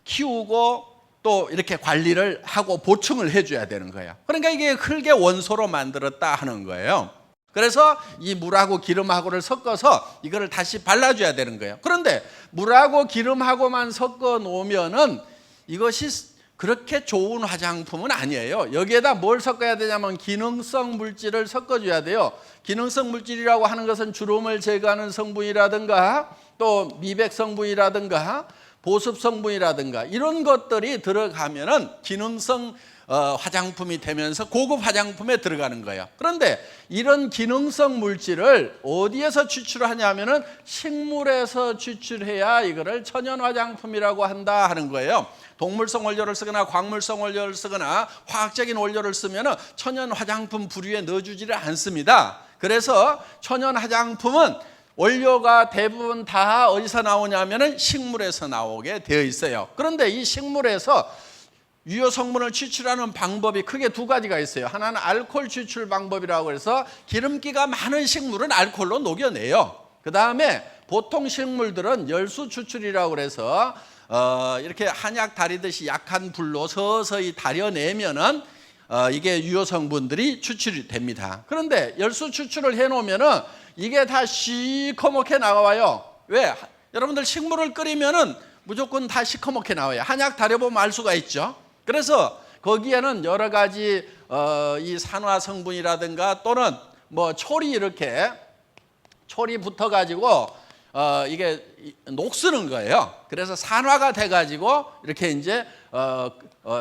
키우고 또 이렇게 관리를 하고 보충을 해줘야 되는 거예요. 그러니까 이게 흙의 원소로 만들었다 하는 거예요. 그래서 이 물하고 기름하고를 섞어서 이거를 다시 발라줘야 되는 거예요. 그런데 물하고 기름하고만 섞어 놓으면은 이것이 그렇게 좋은 화장품은 아니에요. 여기에다 뭘 섞어야 되냐면 기능성 물질을 섞어줘야 돼요. 기능성 물질이라고 하는 것은 주름을 제거하는 성분이라든가 또 미백 성분이라든가 보습 성분이라든가 이런 것들이 들어가면은 기능성 화장품이 되면서 고급 화장품에 들어가는 거예요. 그런데 이런 기능성 물질을 어디에서 추출하냐면은 식물에서 추출해야 이거를 천연 화장품이라고 한다 하는 거예요. 동물성 원료를 쓰거나 광물성 원료를 쓰거나 화학적인 원료를 쓰면은 천연 화장품 부류에 넣어주지를 않습니다. 그래서 천연 화장품은 원료가 대부분 다 어디서 나오냐면은 식물에서 나오게 되어 있어요. 그런데 이 식물에서 유효 성분을 추출하는 방법이 크게 두 가지가 있어요. 하나는 알코올 추출 방법이라고 해서 기름기가 많은 식물은 알코올로 녹여내요. 그 다음에 보통 식물들은 열수 추출이라고 해서 이렇게 한약 다리듯이 약한 불로 서서히 다려내면은 이게 유효 성분들이 추출이 됩니다. 그런데 열수 추출을 해놓으면은 이게 다 시커멓게 나와요. 왜? 여러분들 식물을 끓이면은 무조건 다 시커멓게 나와요. 한약 다려보면 알 수가 있죠. 그래서 거기에는 여러 가지 이 산화 성분이라든가 또는 뭐 촐이 이렇게 촐이 붙어가지고 이게 녹쓰는 거예요. 그래서 산화가 돼가지고 이렇게 이제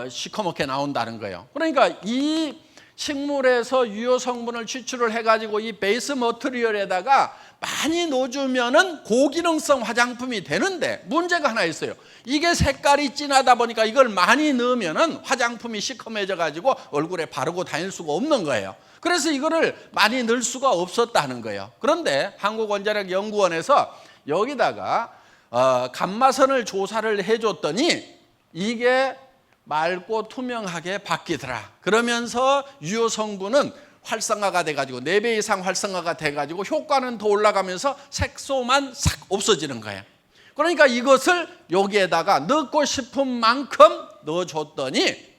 시커멓게 나온다는 거예요. 그러니까 이 식물에서 유효 성분을 추출을 해가지고 이 베이스 머티리얼에다가 많이 넣어주면은 고기능성 화장품이 되는데 문제가 하나 있어요. 이게 색깔이 진하다 보니까 이걸 많이 넣으면은 화장품이 시커매져가지고 얼굴에 바르고 다닐 수가 없는 거예요. 그래서 이거를 많이 넣을 수가 없었다는 거예요. 그런데 한국원자력연구원에서 여기다가 감마선을 조사를 해줬더니 이게 맑고 투명하게 바뀌더라. 그러면서 유효 성분은 활성화가 돼가지고 4배 이상 활성화가 돼가지고 효과는 더 올라가면서 색소만 싹 없어지는 거예요. 그러니까 이것을 여기에다가 넣고 싶은 만큼 넣어줬더니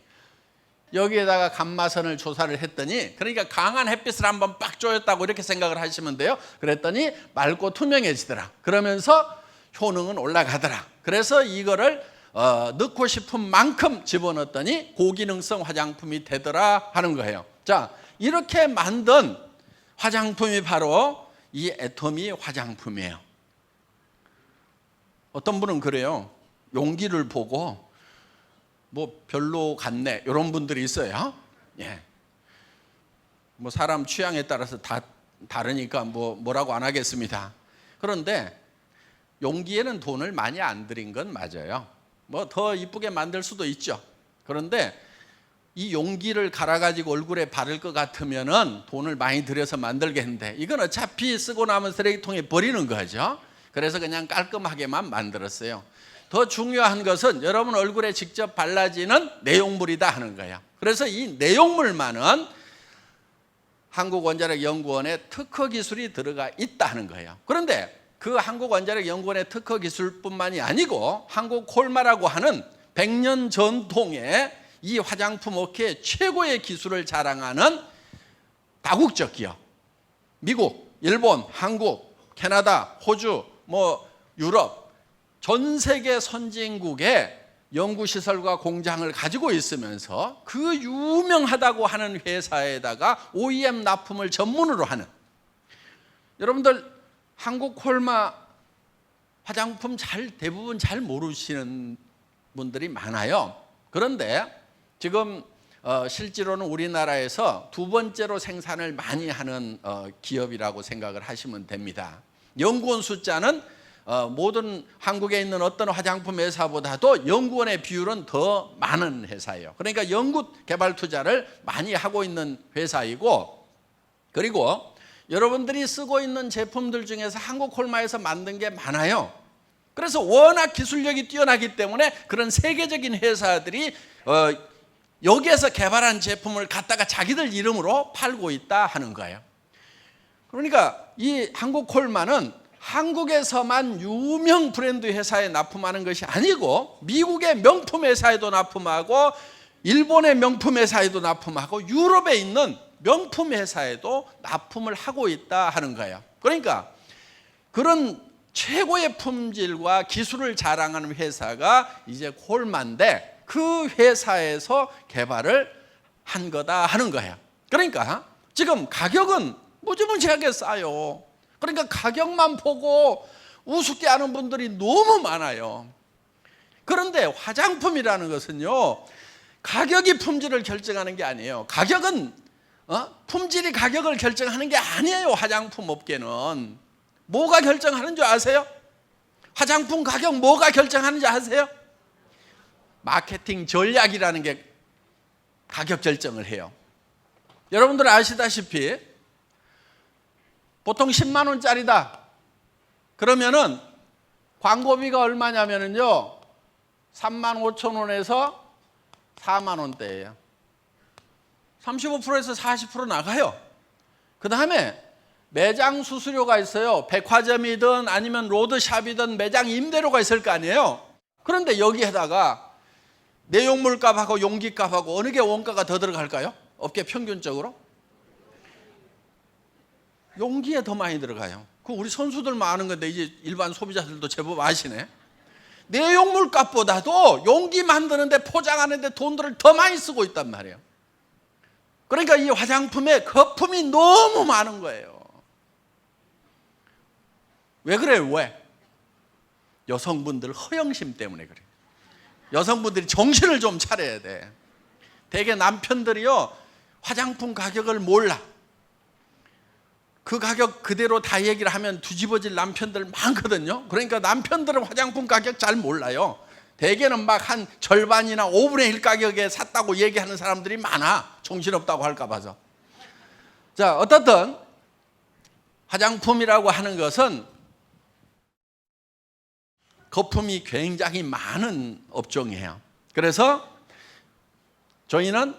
여기에다가 감마선을 조사를 했더니, 그러니까 강한 햇빛을 한번 빡 쬐었다고 이렇게 생각을 하시면 돼요. 그랬더니 맑고 투명해지더라. 그러면서 효능은 올라가더라. 그래서 이거를 넣고 싶은 만큼 집어넣었더니 고기능성 화장품이 되더라 하는 거예요. 자, 이렇게 만든 화장품이 바로 이 애터미 화장품이에요. 어떤 분은 그래요. 용기를 보고 뭐 별로 같네 이런 분들이 있어요. 예. 뭐 사람 취향에 따라서 다 다르니까 뭐라고 안 하겠습니다. 그런데 용기에는 돈을 많이 안 들인 건 맞아요. 뭐 더 이쁘게 만들 수도 있죠. 그런데 이 용기를 갈아가지고 얼굴에 바를 것 같으면은 돈을 많이 들여서 만들겠는데 이건 어차피 쓰고 남은 쓰레기통에 버리는 거죠. 그래서 그냥 깔끔하게만 만들었어요. 더 중요한 것은 여러분 얼굴에 직접 발라지는 내용물이다 하는 거예요. 그래서 이 내용물만은 한국원자력연구원의 특허 기술이 들어가 있다 하는 거예요. 그런데 그 한국원자력연구원의 특허 기술뿐만이 아니고 한국콜마라고 하는 100년 전통의 이 화장품 업계의 최고의 기술을 자랑하는 다국적 기업, 미국, 일본, 한국, 캐나다, 호주, 유럽 전 세계 선진국의 연구시설과 공장을 가지고 있으면서 그 유명하다고 하는 회사에다가 OEM 납품을 전문으로 하는, 여러분들 한국 콜마 화장품 대부분 잘 모르시는 분들이 많아요. 그런데 지금 실제로는 우리나라에서 2번째로 생산을 많이 하는 기업이라고 생각을 하시면 됩니다. 연구원 숫자는 모든 한국에 있는 어떤 화장품 회사보다도 연구원의 비율은 더 많은 회사예요. 그러니까 연구 개발 투자를 많이 하고 있는 회사이고, 그리고 여러분들이 쓰고 있는 제품들 중에서 한국콜마에서 만든 게 많아요. 그래서 워낙 기술력이 뛰어나기 때문에 그런 세계적인 회사들이 여기에서 개발한 제품을 갖다가 자기들 이름으로 팔고 있다 하는 거예요. 그러니까 이 한국콜마는 한국에서만 유명 브랜드 회사에 납품하는 것이 아니고 미국의 명품 회사에도 납품하고 일본의 명품 회사에도 납품하고 유럽에 있는 명품 회사에도 납품을 하고 있다 하는 거예요. 그러니까 그런 최고의 품질과 기술을 자랑하는 회사가 이제 콜마인데 그 회사에서 개발을 한 거다 하는 거예요. 그러니까 지금 가격은 무지무지하게 싸요. 그러니까 가격만 보고 우습게 하는 분들이 너무 많아요. 그런데 화장품이라는 것은요, 가격이 품질을 결정하는 게 아니에요. 가격은 품질이 가격을 결정하는 게 아니에요. 화장품 업계는 뭐가 결정하는 줄 아세요? 화장품 가격 뭐가 결정하는지 아세요? 마케팅 전략이라는 게 가격 결정을 해요. 여러분들 아시다시피 보통 10만 원짜리다 그러면은 광고비가 얼마냐면요 3만 5천 원에서 4만 원대예요. 35%에서 40% 나가요. 그 다음에 매장 수수료가 있어요. 백화점이든 아니면 로드샵이든 매장 임대료가 있을 거 아니에요. 그런데 여기에다가 내용물 값하고 용기 값하고 어느 게 원가가 더 들어갈까요? 업계 평균적으로? 용기에 더 많이 들어가요. 그 우리 선수들만 아는 건데 이제 일반 소비자들도 제법 아시네. 내용물 값보다도 용기 만드는데 포장하는데 돈들을 더 많이 쓰고 있단 말이에요. 그러니까 이 화장품에 거품이 너무 많은 거예요. 왜 그래요? 왜? 여성분들 허영심 때문에 그래요. 여성분들이 정신을 좀 차려야 돼. 대개 남편들이요 화장품 가격을 몰라. 그 가격 그대로 다 얘기를 하면 뒤집어질 남편들 많거든요. 그러니까 남편들은 화장품 가격 잘 몰라요. 대개는 막 한 절반이나 5분의 1 가격에 샀다고 얘기하는 사람들이 많아. 정신없다고 할까 봐서. 자, 어떻든 화장품이라고 하는 것은 거품이 굉장히 많은 업종이에요. 그래서 저희는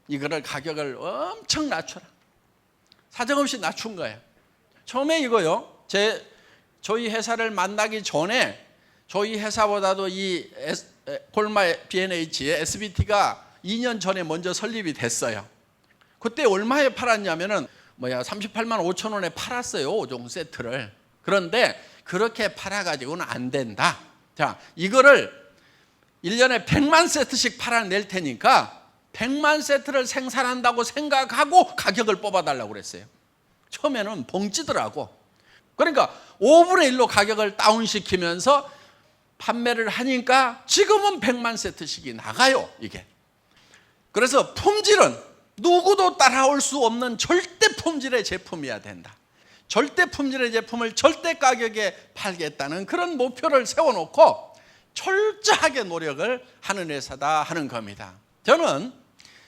이거를 가격을 엄청 낮춰라. 사정없이 낮춘 거예요. 처음에 이거요. 저희 회사를 만나기 전에 저희 회사보다도 이 콜마 B&H의 SBT가 2년 전에 먼저 설립이 됐어요. 그때 얼마에 팔았냐면은 38만 5천 원에 팔았어요. 5종 세트를. 그런데 그렇게 팔아가지고는 안 된다. 자, 이거를 1년에 100만 세트씩 팔아낼 테니까 100만 세트를 생산한다고 생각하고 가격을 뽑아달라고 그랬어요. 처음에는 벙찌더라고. 그러니까 5분의 1로 가격을 다운시키면서 판매를 하니까 지금은 100만 세트씩이 나가요, 이게. 그래서 품질은 누구도 따라올 수 없는 절대 품질의 제품이어야 된다. 절대 품질의 제품을 절대 가격에 팔겠다는 그런 목표를 세워놓고 철저하게 노력을 하는 회사다 하는 겁니다. 저는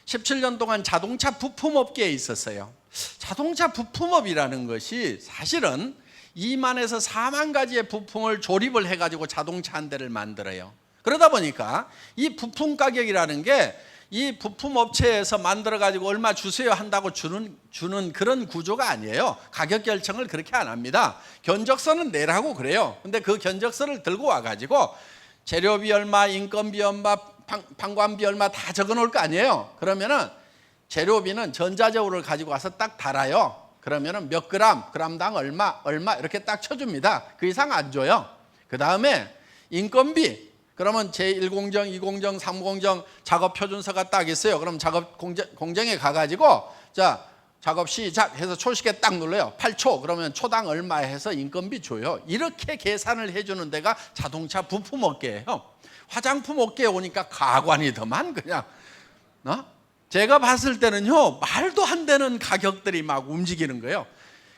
17년 동안 자동차 부품업계에 있었어요. 자동차 부품업이라는 것이 사실은 2만에서 4만 가지의 부품을 조립을 해가지고 자동차 한 대를 만들어요. 그러다 보니까 이 부품 가격이라는 게 이 부품 업체에서 만들어가지고 얼마 주세요 한다고 주는 그런 구조가 아니에요. 가격 결정을 그렇게 안 합니다. 견적서는 내라고 그래요. 근데 그 견적서를 들고 와가지고 재료비 얼마, 인건비 얼마, 방관비 얼마 다 적어 놓을 거 아니에요. 그러면은 재료비는 전자저울을 가지고 와서 딱 달아요. 그러면은 몇 그램당 얼마 이렇게 딱 쳐줍니다. 그 이상 안 줘요. 그 다음에 인건비, 그러면 제1공정, 2공정, 3공정 작업 표준서가 딱 있어요. 그럼 작업 공정에 가가지고 자, 작업 시작해서 초시계 딱 눌러요. 8초, 그러면 초당 얼마 해서 인건비 줘요. 이렇게 계산을 해주는 데가 자동차 부품 업계예요. 화장품 업계에 오니까 가관이더만 그냥. 제가 봤을 때는요, 말도 안 되는 가격들이 막 움직이는 거예요.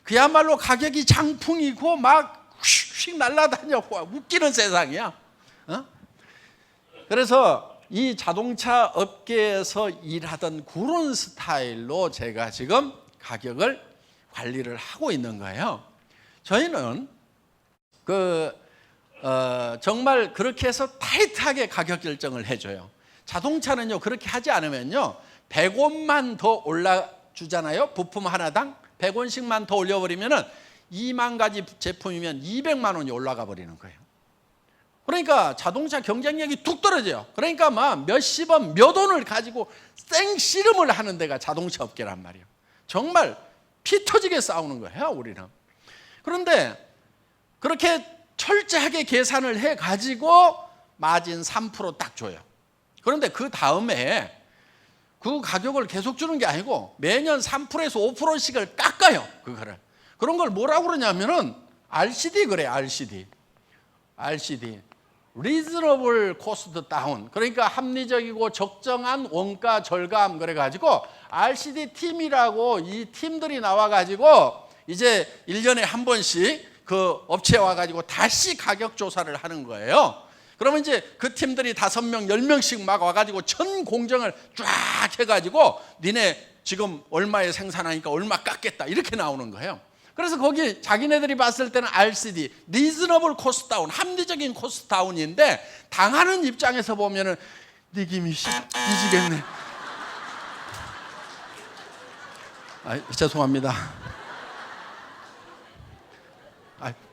그야말로 가격이 장풍이고 막 휙휙 날아다녀. 웃기는 세상이야. 그래서 이 자동차 업계에서 일하던 그런 스타일로 제가 지금 가격을 관리를 하고 있는 거예요. 저희는 정말 그렇게 해서 타이트하게 가격 결정을 해줘요. 자동차는요, 그렇게 하지 않으면요 100원만 더 올라주잖아요. 부품 하나당 100원씩만 더 올려버리면은 2만 가지 제품이면 200만 원이 올라가 버리는 거예요. 그러니까 자동차 경쟁력이 툭 떨어져요. 그러니까 막 몇십 원, 몇 원을 가지고 생씨름을 하는 데가 자동차 업계란 말이에요. 정말 피 터지게 싸우는 거예요, 우리는. 그런데 그렇게 철저하게 계산을 해가지고 마진 3% 딱 줘요. 그런데 그 다음에 그 가격을 계속 주는 게 아니고 매년 3%에서 5%씩을 깎아요, 그거를. 그런 걸 뭐라고 그러냐면은 RCD 그래, RCD. Reasonable Cost Down. 그러니까 합리적이고 적정한 원가 절감 그래가지고 RCD 팀이라고 이 팀들이 나와가지고 이제 1년에 한 번씩 그 업체에 와가지고 다시 가격 조사를 하는 거예요. 그러면 이제 그 팀들이 5명, 10명씩 막 와가지고 전 공정을 쫙 해가지고 니네 지금 얼마에 생산하니까 얼마 깎겠다 이렇게 나오는 거예요. 그래서 거기 자기네들이 봤을 때는 RCD, Reasonable Cost Down, 합리적인 코스트 다운인데 당하는 입장에서 보면은 니김이 뒤지겠네. 죄송합니다.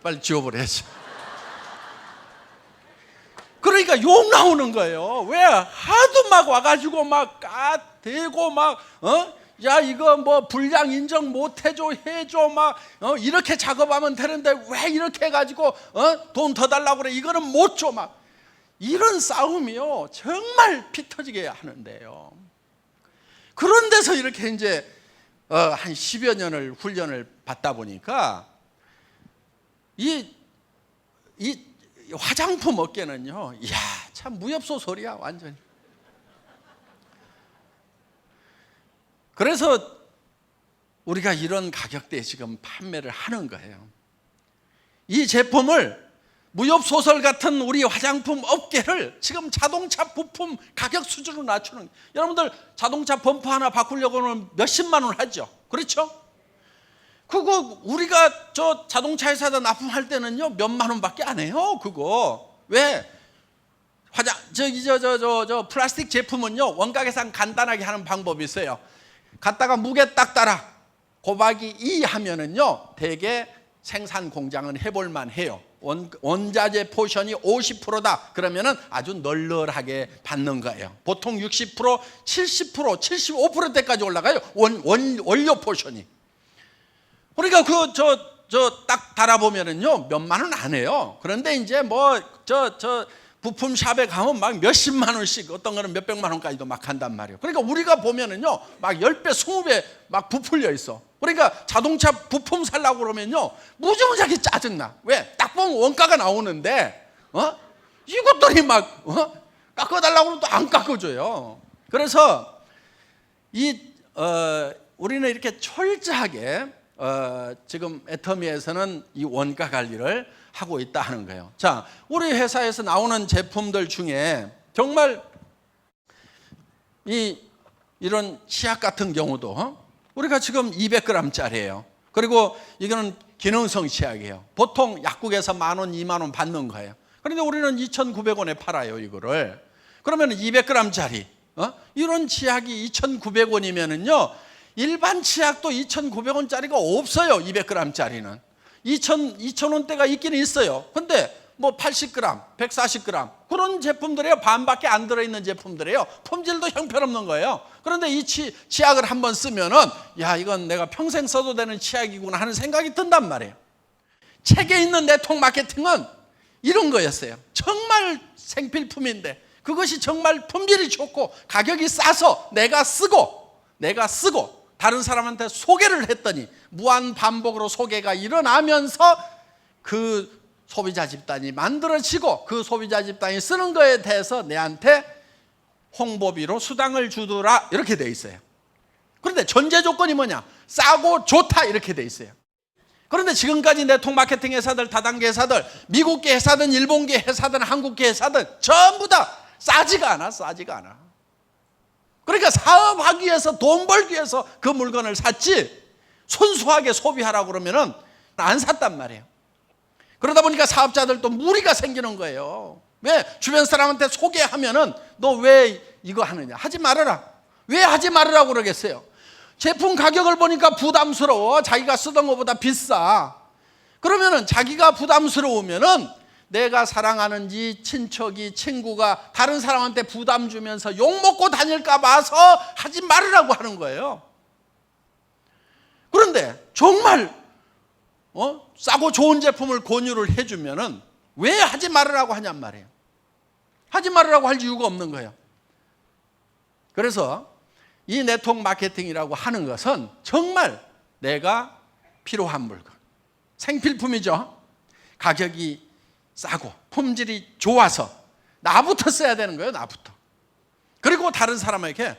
빨리 지워버려야지. 그러니까 욕 나오는 거예요. 왜? 하도 막 와가지고 막 까대고 막 야 이거 뭐 불량 인정 못 해줘 막 이렇게 작업하면 되는데 왜 이렇게 해가지고 돈 더 달라고 그래, 이거는 못 줘 막 이런 싸움이요 정말 피 터지게 하는데요. 그런 데서 이렇게 이제 한 10여 년을 훈련을 받다 보니까 이 화장품 업계는요, 이야 참 무협소 소리야 완전히. 그래서 우리가 이런 가격대에 지금 판매를 하는 거예요. 이 제품을 무협소설 같은 우리 화장품 업계를 지금 자동차 부품 가격 수준으로 낮추는 거예요. 여러분들 자동차 범퍼 하나 바꾸려고는 몇십만 원 하죠. 그렇죠? 그거 우리가 저 자동차 회사에다 납품할 때는요 몇만 원밖에 안 해요. 그거 왜? 플라스틱 제품은요 원가 계산 간단하게 하는 방법이 있어요. 갖다가 무게 딱 따라 곱하기 2 하면은요 대개 생산 공장은 해볼만 해요. 원자재 포션이 50%다 그러면은 아주 널널하게 받는 거예요. 보통 60%, 70%, 75%대까지 올라가요. 원료 포션이. 그러니까 딱 달아보면은요 몇만 원 안 해요. 그런데 이제 부품 샵에 가면 막 몇십만 원씩, 어떤 거는 몇백만 원까지도 막 한단 말이에요. 그러니까 우리가 보면은요 막 10배, 20배 막 부풀려 있어. 그러니까 자동차 부품 살라고 그러면요 무지무지하게 짜증나. 왜? 딱 보면 원가가 나오는데 이것들이 막 깎아달라고 그러면 또 안 깎아줘요. 그래서 우리는 이렇게 철저하게 지금 애터미에서는 이 원가 관리를 하고 있다 하는 거예요. 자, 우리 회사에서 나오는 제품들 중에 정말 이런 치약 같은 경우도 우리가 지금 200g짜리예요. 그리고 이거는 기능성 치약이에요. 보통 약국에서 10,000원, 20,000원 받는 거예요. 그런데 우리는 2,900원에 팔아요, 이거를. 그러면 200g짜리 이런 치약이 2,900원이면은요 일반 치약도 2,900원짜리가 없어요. 200g짜리는 2,000원대가 있기는 있어요. 근데 뭐 80g, 140g 그런 제품들이에요. 반밖에 안 들어있는 제품들이에요. 품질도 형편없는 거예요. 그런데 이 치약을 한번 쓰면은 야 이건 내가 평생 써도 되는 치약이구나 하는 생각이 든단 말이에요. 책에 있는 네트워크 마케팅은 이런 거였어요. 정말 생필품인데 그것이 정말 품질이 좋고 가격이 싸서 내가 쓰고 다른 사람한테 소개를 했더니 무한 반복으로 소개가 일어나면서 그 소비자 집단이 만들어지고 그 소비자 집단이 쓰는 거에 대해서 내한테 홍보비로 수당을 주더라 이렇게 돼 있어요. 그런데 전제 조건이 뭐냐? 싸고 좋다 이렇게 돼 있어요. 그런데 지금까지 네트워크 마케팅 회사들, 다단계 회사들, 미국계 회사든 일본계 회사든 한국계 회사든 전부 다 싸지가 않아. 그러니까 사업하기 위해서 돈 벌기 위해서 그 물건을 샀지 순수하게 소비하라고 그러면은 안 샀단 말이에요. 그러다 보니까 사업자들도 무리가 생기는 거예요. 왜? 주변 사람한테 소개하면은 너 왜 이거 하느냐? 하지 말아라. 왜 하지 말으라고 그러겠어요? 제품 가격을 보니까 부담스러워. 자기가 쓰던 것보다 비싸. 그러면은 자기가 부담스러우면은 내가 사랑하는 친척이 친구가 다른 사람한테 부담 주면서 욕먹고 다닐까 봐서 하지 말으라고 하는 거예요. 그런데 정말 싸고 좋은 제품을 권유를 해주면은 왜 하지 말으라고 하냔 말이에요. 하지 말으라고 할 이유가 없는 거예요. 그래서 이 네트워크 마케팅이라고 하는 것은 정말 내가 필요한 물건, 생필품이죠. 가격이 싸고 품질이 좋아서 나부터 써야 되는 거예요. 나부터. 그리고 다른 사람에게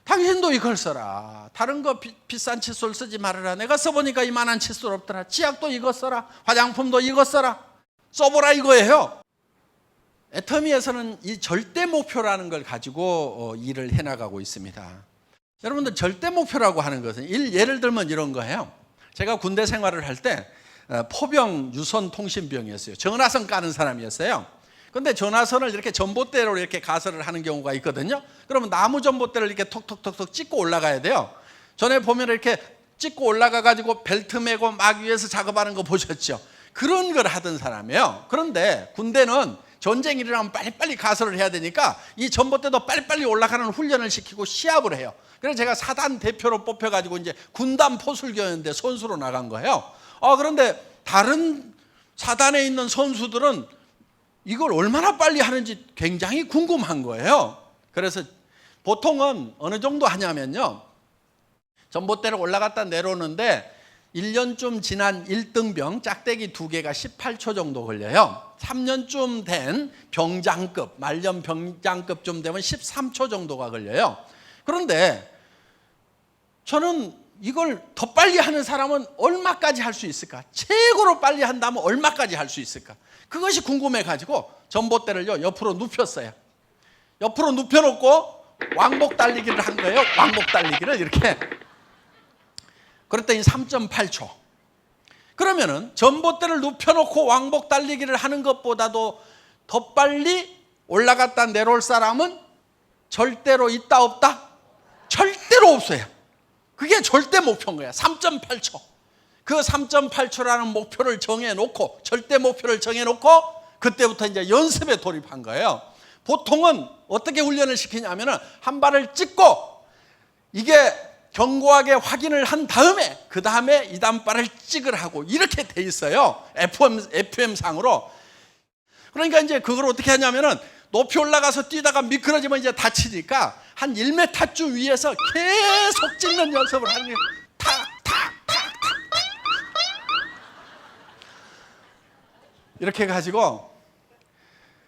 당신도 이걸 써라. 다른 거 비싼 칫솔 쓰지 말아라. 내가 써보니까 이만한 칫솔 없더라. 치약도 이거 써라. 화장품도 이거 써라. 써보라 이거예요. 애터미에서는 이 절대 목표라는 걸 가지고 일을 해나가고 있습니다. 여러분들 절대 목표라고 하는 것은 예를 들면 이런 거예요. 제가 군대 생활을 할 때 포병 유선 통신병이었어요. 전화선 까는 사람이었어요. 근데 전화선을 이렇게 전봇대로 이렇게 가설을 하는 경우가 있거든요. 그러면 나무 전봇대를 이렇게 톡톡톡톡 찍고 올라가야 돼요. 전에 보면 이렇게 찍고 올라가 가지고 벨트 메고 막 위에서 작업하는 거 보셨죠? 그런 걸 하던 사람이에요. 그런데 군대는 전쟁이 일어나면 빨리빨리 가설을 해야 되니까 이 전봇대도 빨리빨리 올라가는 훈련을 시키고 시합을 해요. 그래서 제가 사단 대표로 뽑혀가지고 이제 군단 포술교였는데 선수로 나간 거예요. 그런데 다른 사단에 있는 선수들은 이걸 얼마나 빨리 하는지 굉장히 궁금한 거예요. 그래서 보통은 어느 정도 하냐면요. 전봇대를 올라갔다 내려오는데 1년쯤 지난 1등병 짝대기 2개가 18초 정도 걸려요. 3년쯤 된 병장급, 말년 병장급쯤 되면 13초 정도가 걸려요. 그런데 저는 이걸 더 빨리 하는 사람은 얼마까지 할 수 있을까? 최고로 빨리 한다면 얼마까지 할 수 있을까? 그것이 궁금해가지고 전봇대를요 옆으로 눕혔어요. 옆으로 눕혀놓고 왕복 달리기를 한 거예요. 왕복 달리기를 이렇게. 그랬더니 3.8초. 그러면은 전봇대를 눕혀놓고 왕복 달리기를 하는 것보다도 더 빨리 올라갔다 내려올 사람은 절대로 있다 없다? 절대로 없어요. 그게 절대 목표인 거야. 3.8초. 그 3.8초라는 목표를 정해놓고, 절대 목표를 정해놓고 그때부터 이제 연습에 돌입한 거예요. 보통은 어떻게 훈련을 시키냐면은 한 발을 찍고 이게 견고하게 확인을 한 다음에 그 다음에 2단발을 찍으라고 이렇게 돼 있어요. FM상으로. 그러니까 이제 그걸 어떻게 하냐면은 높이 올라가서 뛰다가 미끄러지면 이제 다치니까 한 1m쯤 위에서 계속 찍는 연습을 하는 거예요. 이렇게 해가지고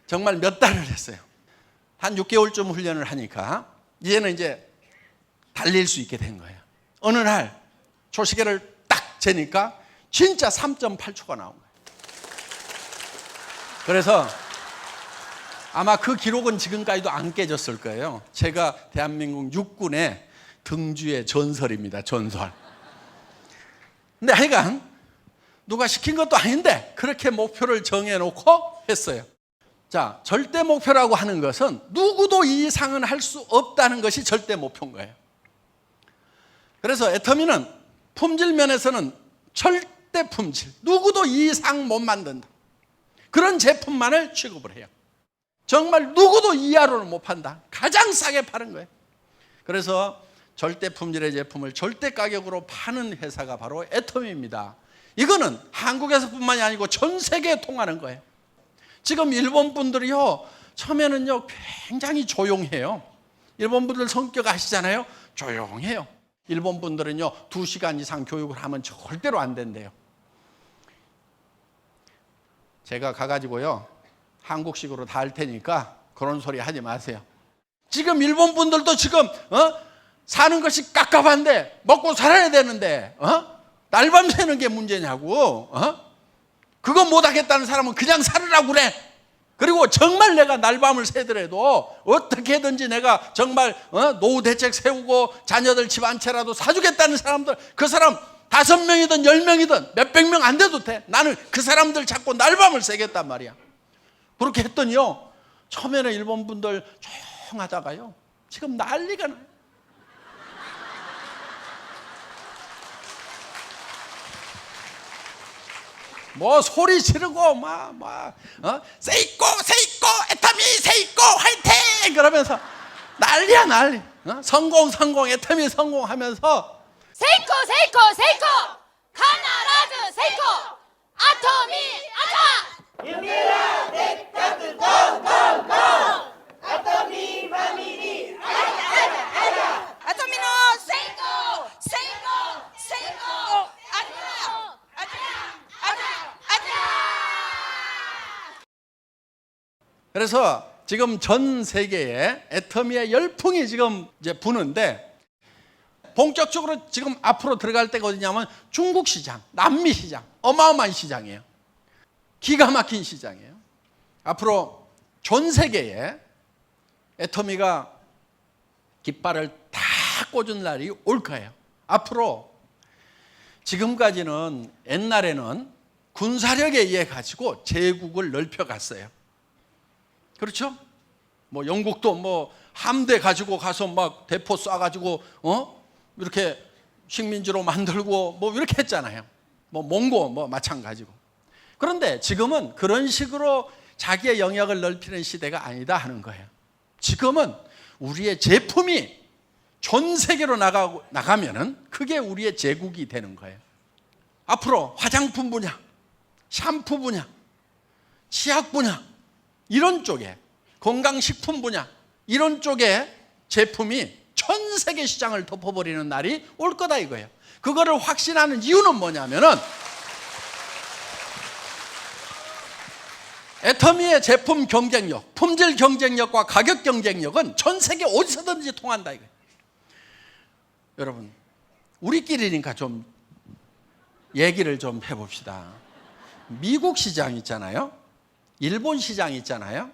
정말 몇 달을 했어요. 한 6개월쯤 훈련을 하니까 이제는 이제 달릴 수 있게 된 거예요. 어느 날 초시계를 딱 재니까 진짜 3.8초가 나온 거예요. 그래서 아마 그 기록은 지금까지도 안 깨졌을 거예요. 제가 대한민국 육군의 등주의 전설입니다. 전설. 근데 하여간 누가 시킨 것도 아닌데 그렇게 목표를 정해놓고 했어요. 자, 절대 목표라고 하는 것은 누구도 이 이상은 할 수 없다는 것이 절대 목표인 거예요. 그래서 애터미는 품질 면에서는 절대 품질, 누구도 이 이상 못 만든다. 그런 제품만을 취급을 해요. 정말 누구도 이하로는 못 판다. 가장 싸게 파는 거예요. 그래서 절대 품질의 제품을 절대 가격으로 파는 회사가 바로 애터미입니다. 이거는 한국에서뿐만이 아니고 전 세계에 통하는 거예요. 지금 일본 분들이요, 처음에는요 굉장히 조용해요. 일본 분들 성격 아시잖아요. 조용해요. 일본 분들은요 2시간 이상 교육을 하면 절대로 안 된대요. 제가 가가지고요 한국식으로 다 할 테니까 그런 소리 하지 마세요. 지금 일본 분들도 지금 사는 것이 깝깝한데 먹고 살아야 되는데 날밤 새는 게 문제냐고. 그거 못하겠다는 사람은 그냥 살으라고 그래. 그리고 정말 내가 날밤을 새더라도 어떻게든지 내가 정말 노후 대책 세우고 자녀들 집 한 채라도 사주겠다는 사람들, 그 사람 5명이든 10명이든 몇백 명 안 돼도 돼. 나는 그 사람들 잡고 날밤을 새겠단 말이야. 그렇게 했더니요 처음에는 일본 분들 조용하다가요 지금 난리가 나요. 뭐 소리 지르고 세이코 애터미 세이코 화이팅 그러면서 난리야 난리. 성공 애터미 성공하면서 세이코 가나라즈 세이코 아토미 아타 아토미노 세이코 그래서 지금 전 세계에 애터미의 열풍이 지금 이제 부는데 본격적으로 지금 앞으로 들어갈 때가 어디냐면 중국 시장, 남미 시장, 어마어마한 시장이에요. 기가 막힌 시장이에요. 앞으로 전 세계에 애터미가 깃발을 다 꽂은 날이 올 거예요. 앞으로 지금까지는 옛날에는 군사력에 의해 가지고 제국을 넓혀갔어요. 그렇죠? 뭐 영국도 뭐 함대 가지고 가서 막 대포 쏴가지고 이렇게 식민지로 만들고 뭐 이렇게 했잖아요. 뭐 몽고 뭐 마찬가지고. 그런데 지금은 그런 식으로 자기의 영역을 넓히는 시대가 아니다 하는 거예요. 지금은 우리의 제품이 전 세계로 나가면은 그게 우리의 제국이 되는 거예요. 앞으로 화장품 분야, 샴푸 분야, 치약 분야 이런 쪽에 건강식품 분야 이런 쪽에 제품이 전 세계 시장을 덮어버리는 날이 올 거다 이거예요. 그거를 확신하는 이유는 뭐냐면은 애터미의 제품 경쟁력, 품질 경쟁력과 가격 경쟁력은 전 세계 어디서든지 통한다 이거예요. 여러분 우리끼리니까 좀 얘기를 좀 해봅시다. 미국 시장 있잖아요. 일본 시장 있잖아요.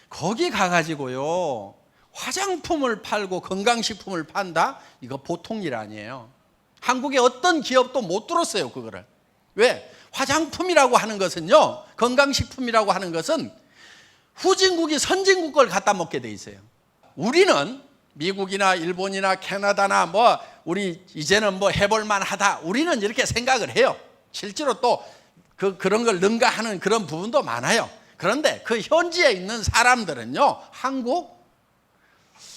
거기 가가지고요, 화장품을 팔고 건강식품을 판다? 이거 보통 일 아니에요. 한국의 어떤 기업도 못 들었어요, 그거를. 왜? 화장품이라고 하는 것은요, 건강식품이라고 하는 것은 후진국이 선진국 걸 갖다 먹게 돼 있어요. 우리는 미국이나 일본이나 캐나다나 뭐 우리 이제는 뭐 해볼만 하다, 우리는 이렇게 생각을 해요. 실제로 또 그런 걸 능가하는 그런 부분도 많아요. 그런데 그 현지에 있는 사람들은요, 한국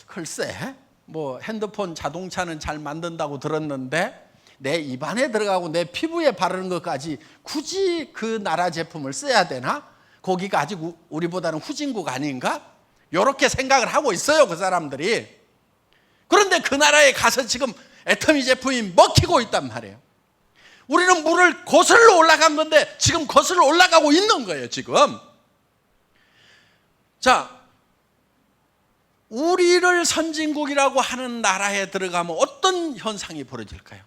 글쎄 뭐 핸드폰 자동차는 잘 만든다고 들었는데 내 입안에 들어가고 내 피부에 바르는 것까지 굳이 그 나라 제품을 써야 되나? 거기가 아직 우리보다는 후진국 아닌가? 이렇게 생각을 하고 있어요, 그 사람들이. 그런데 그 나라에 가서 지금 애터미 제품이 먹히고 있단 말이에요. 우리는 물을 거슬러 올라간 건데 지금 거슬러 올라가고 있는 거예요, 지금. 자, 우리를 선진국이라고 하는 나라에 들어가면 어떤 현상이 벌어질까요?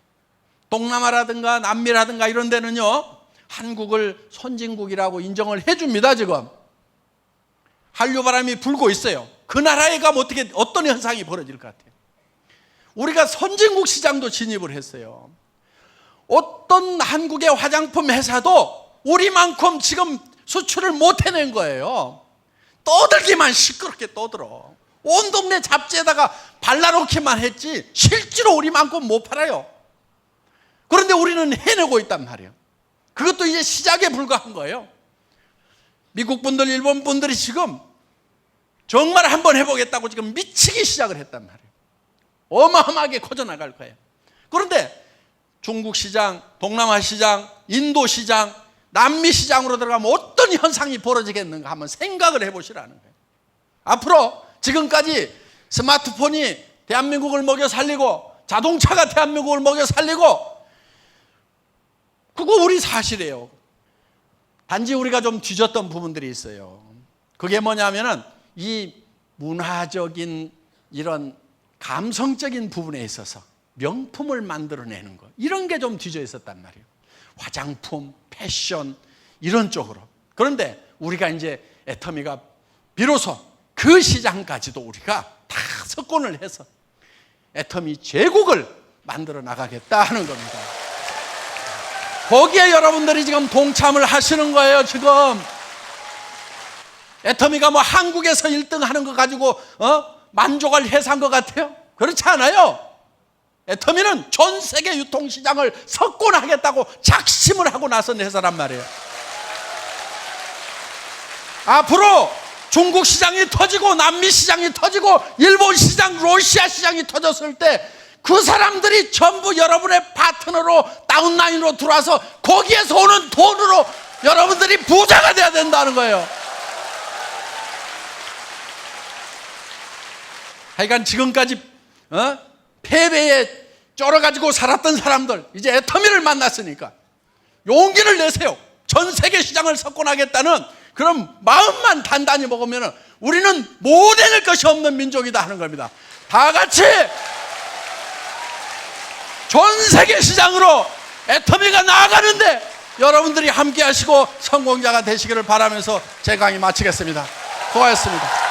동남아라든가 남미라든가 이런 데는요, 한국을 선진국이라고 인정을 해줍니다, 지금. 한류바람이 불고 있어요. 그 나라에 가면 어떤 현상이 벌어질 것 같아요? 우리가 선진국 시장도 진입을 했어요. 어떤 한국의 화장품 회사도 우리만큼 지금 수출을 못 해낸 거예요. 떠들기만 시끄럽게 떠들어. 온 동네 잡지에다가 발라놓기만 했지 실제로 우리만큼 못 팔아요. 그런데 우리는 해내고 있단 말이에요. 그것도 이제 시작에 불과한 거예요. 미국 분들, 일본 분들이 지금 정말 한번 해보겠다고 지금 미치기 시작을 했단 말이에요. 어마어마하게 커져나갈 거예요. 그런데 중국 시장, 동남아 시장, 인도 시장, 남미 시장으로 들어가면 어떤 현상이 벌어지겠는가 한번 생각을 해보시라는 거예요. 앞으로 지금까지 스마트폰이 대한민국을 먹여 살리고 자동차가 대한민국을 먹여 살리고, 그거 우리 사실이에요. 단지 우리가 좀 뒤졌던 부분들이 있어요. 그게 뭐냐면은 이 문화적인 이런 감성적인 부분에 있어서 명품을 만들어내는 것, 이런 게 좀 뒤져 있었단 말이에요. 화장품, 패션 이런 쪽으로. 그런데 우리가 이제 애터미가 비로소 그 시장까지도 우리가 다 석권을 해서 애터미 제국을 만들어 나가겠다 하는 겁니다. 거기에 여러분들이 지금 동참을 하시는 거예요, 지금. 애터미가 뭐 한국에서 1등 하는 거 가지고 만족을 해서 한 것 같아요? 그렇지 않아요. 애터미는 전 세계 유통시장을 석권하겠다고 작심을 하고 나선 회사란 말이에요. 앞으로 중국 시장이 터지고 남미 시장이 터지고 일본 시장, 러시아 시장이 터졌을 때 그 사람들이 전부 여러분의 파트너로 다운라인으로 들어와서 거기에서 오는 돈으로 여러분들이 부자가 돼야 된다는 거예요. 하여간 지금까지 패배에 쩔어가지고 살았던 사람들, 이제 애터미를 만났으니까 용기를 내세요. 전 세계 시장을 석권하겠다는 그런 마음만 단단히 먹으면 우리는 못 해낼 것이 없는 민족이다 하는 겁니다. 다 같이 전 세계 시장으로 애터미가 나아가는데 여러분들이 함께 하시고 성공자가 되시기를 바라면서 제 강의 마치겠습니다. 고맙습니다.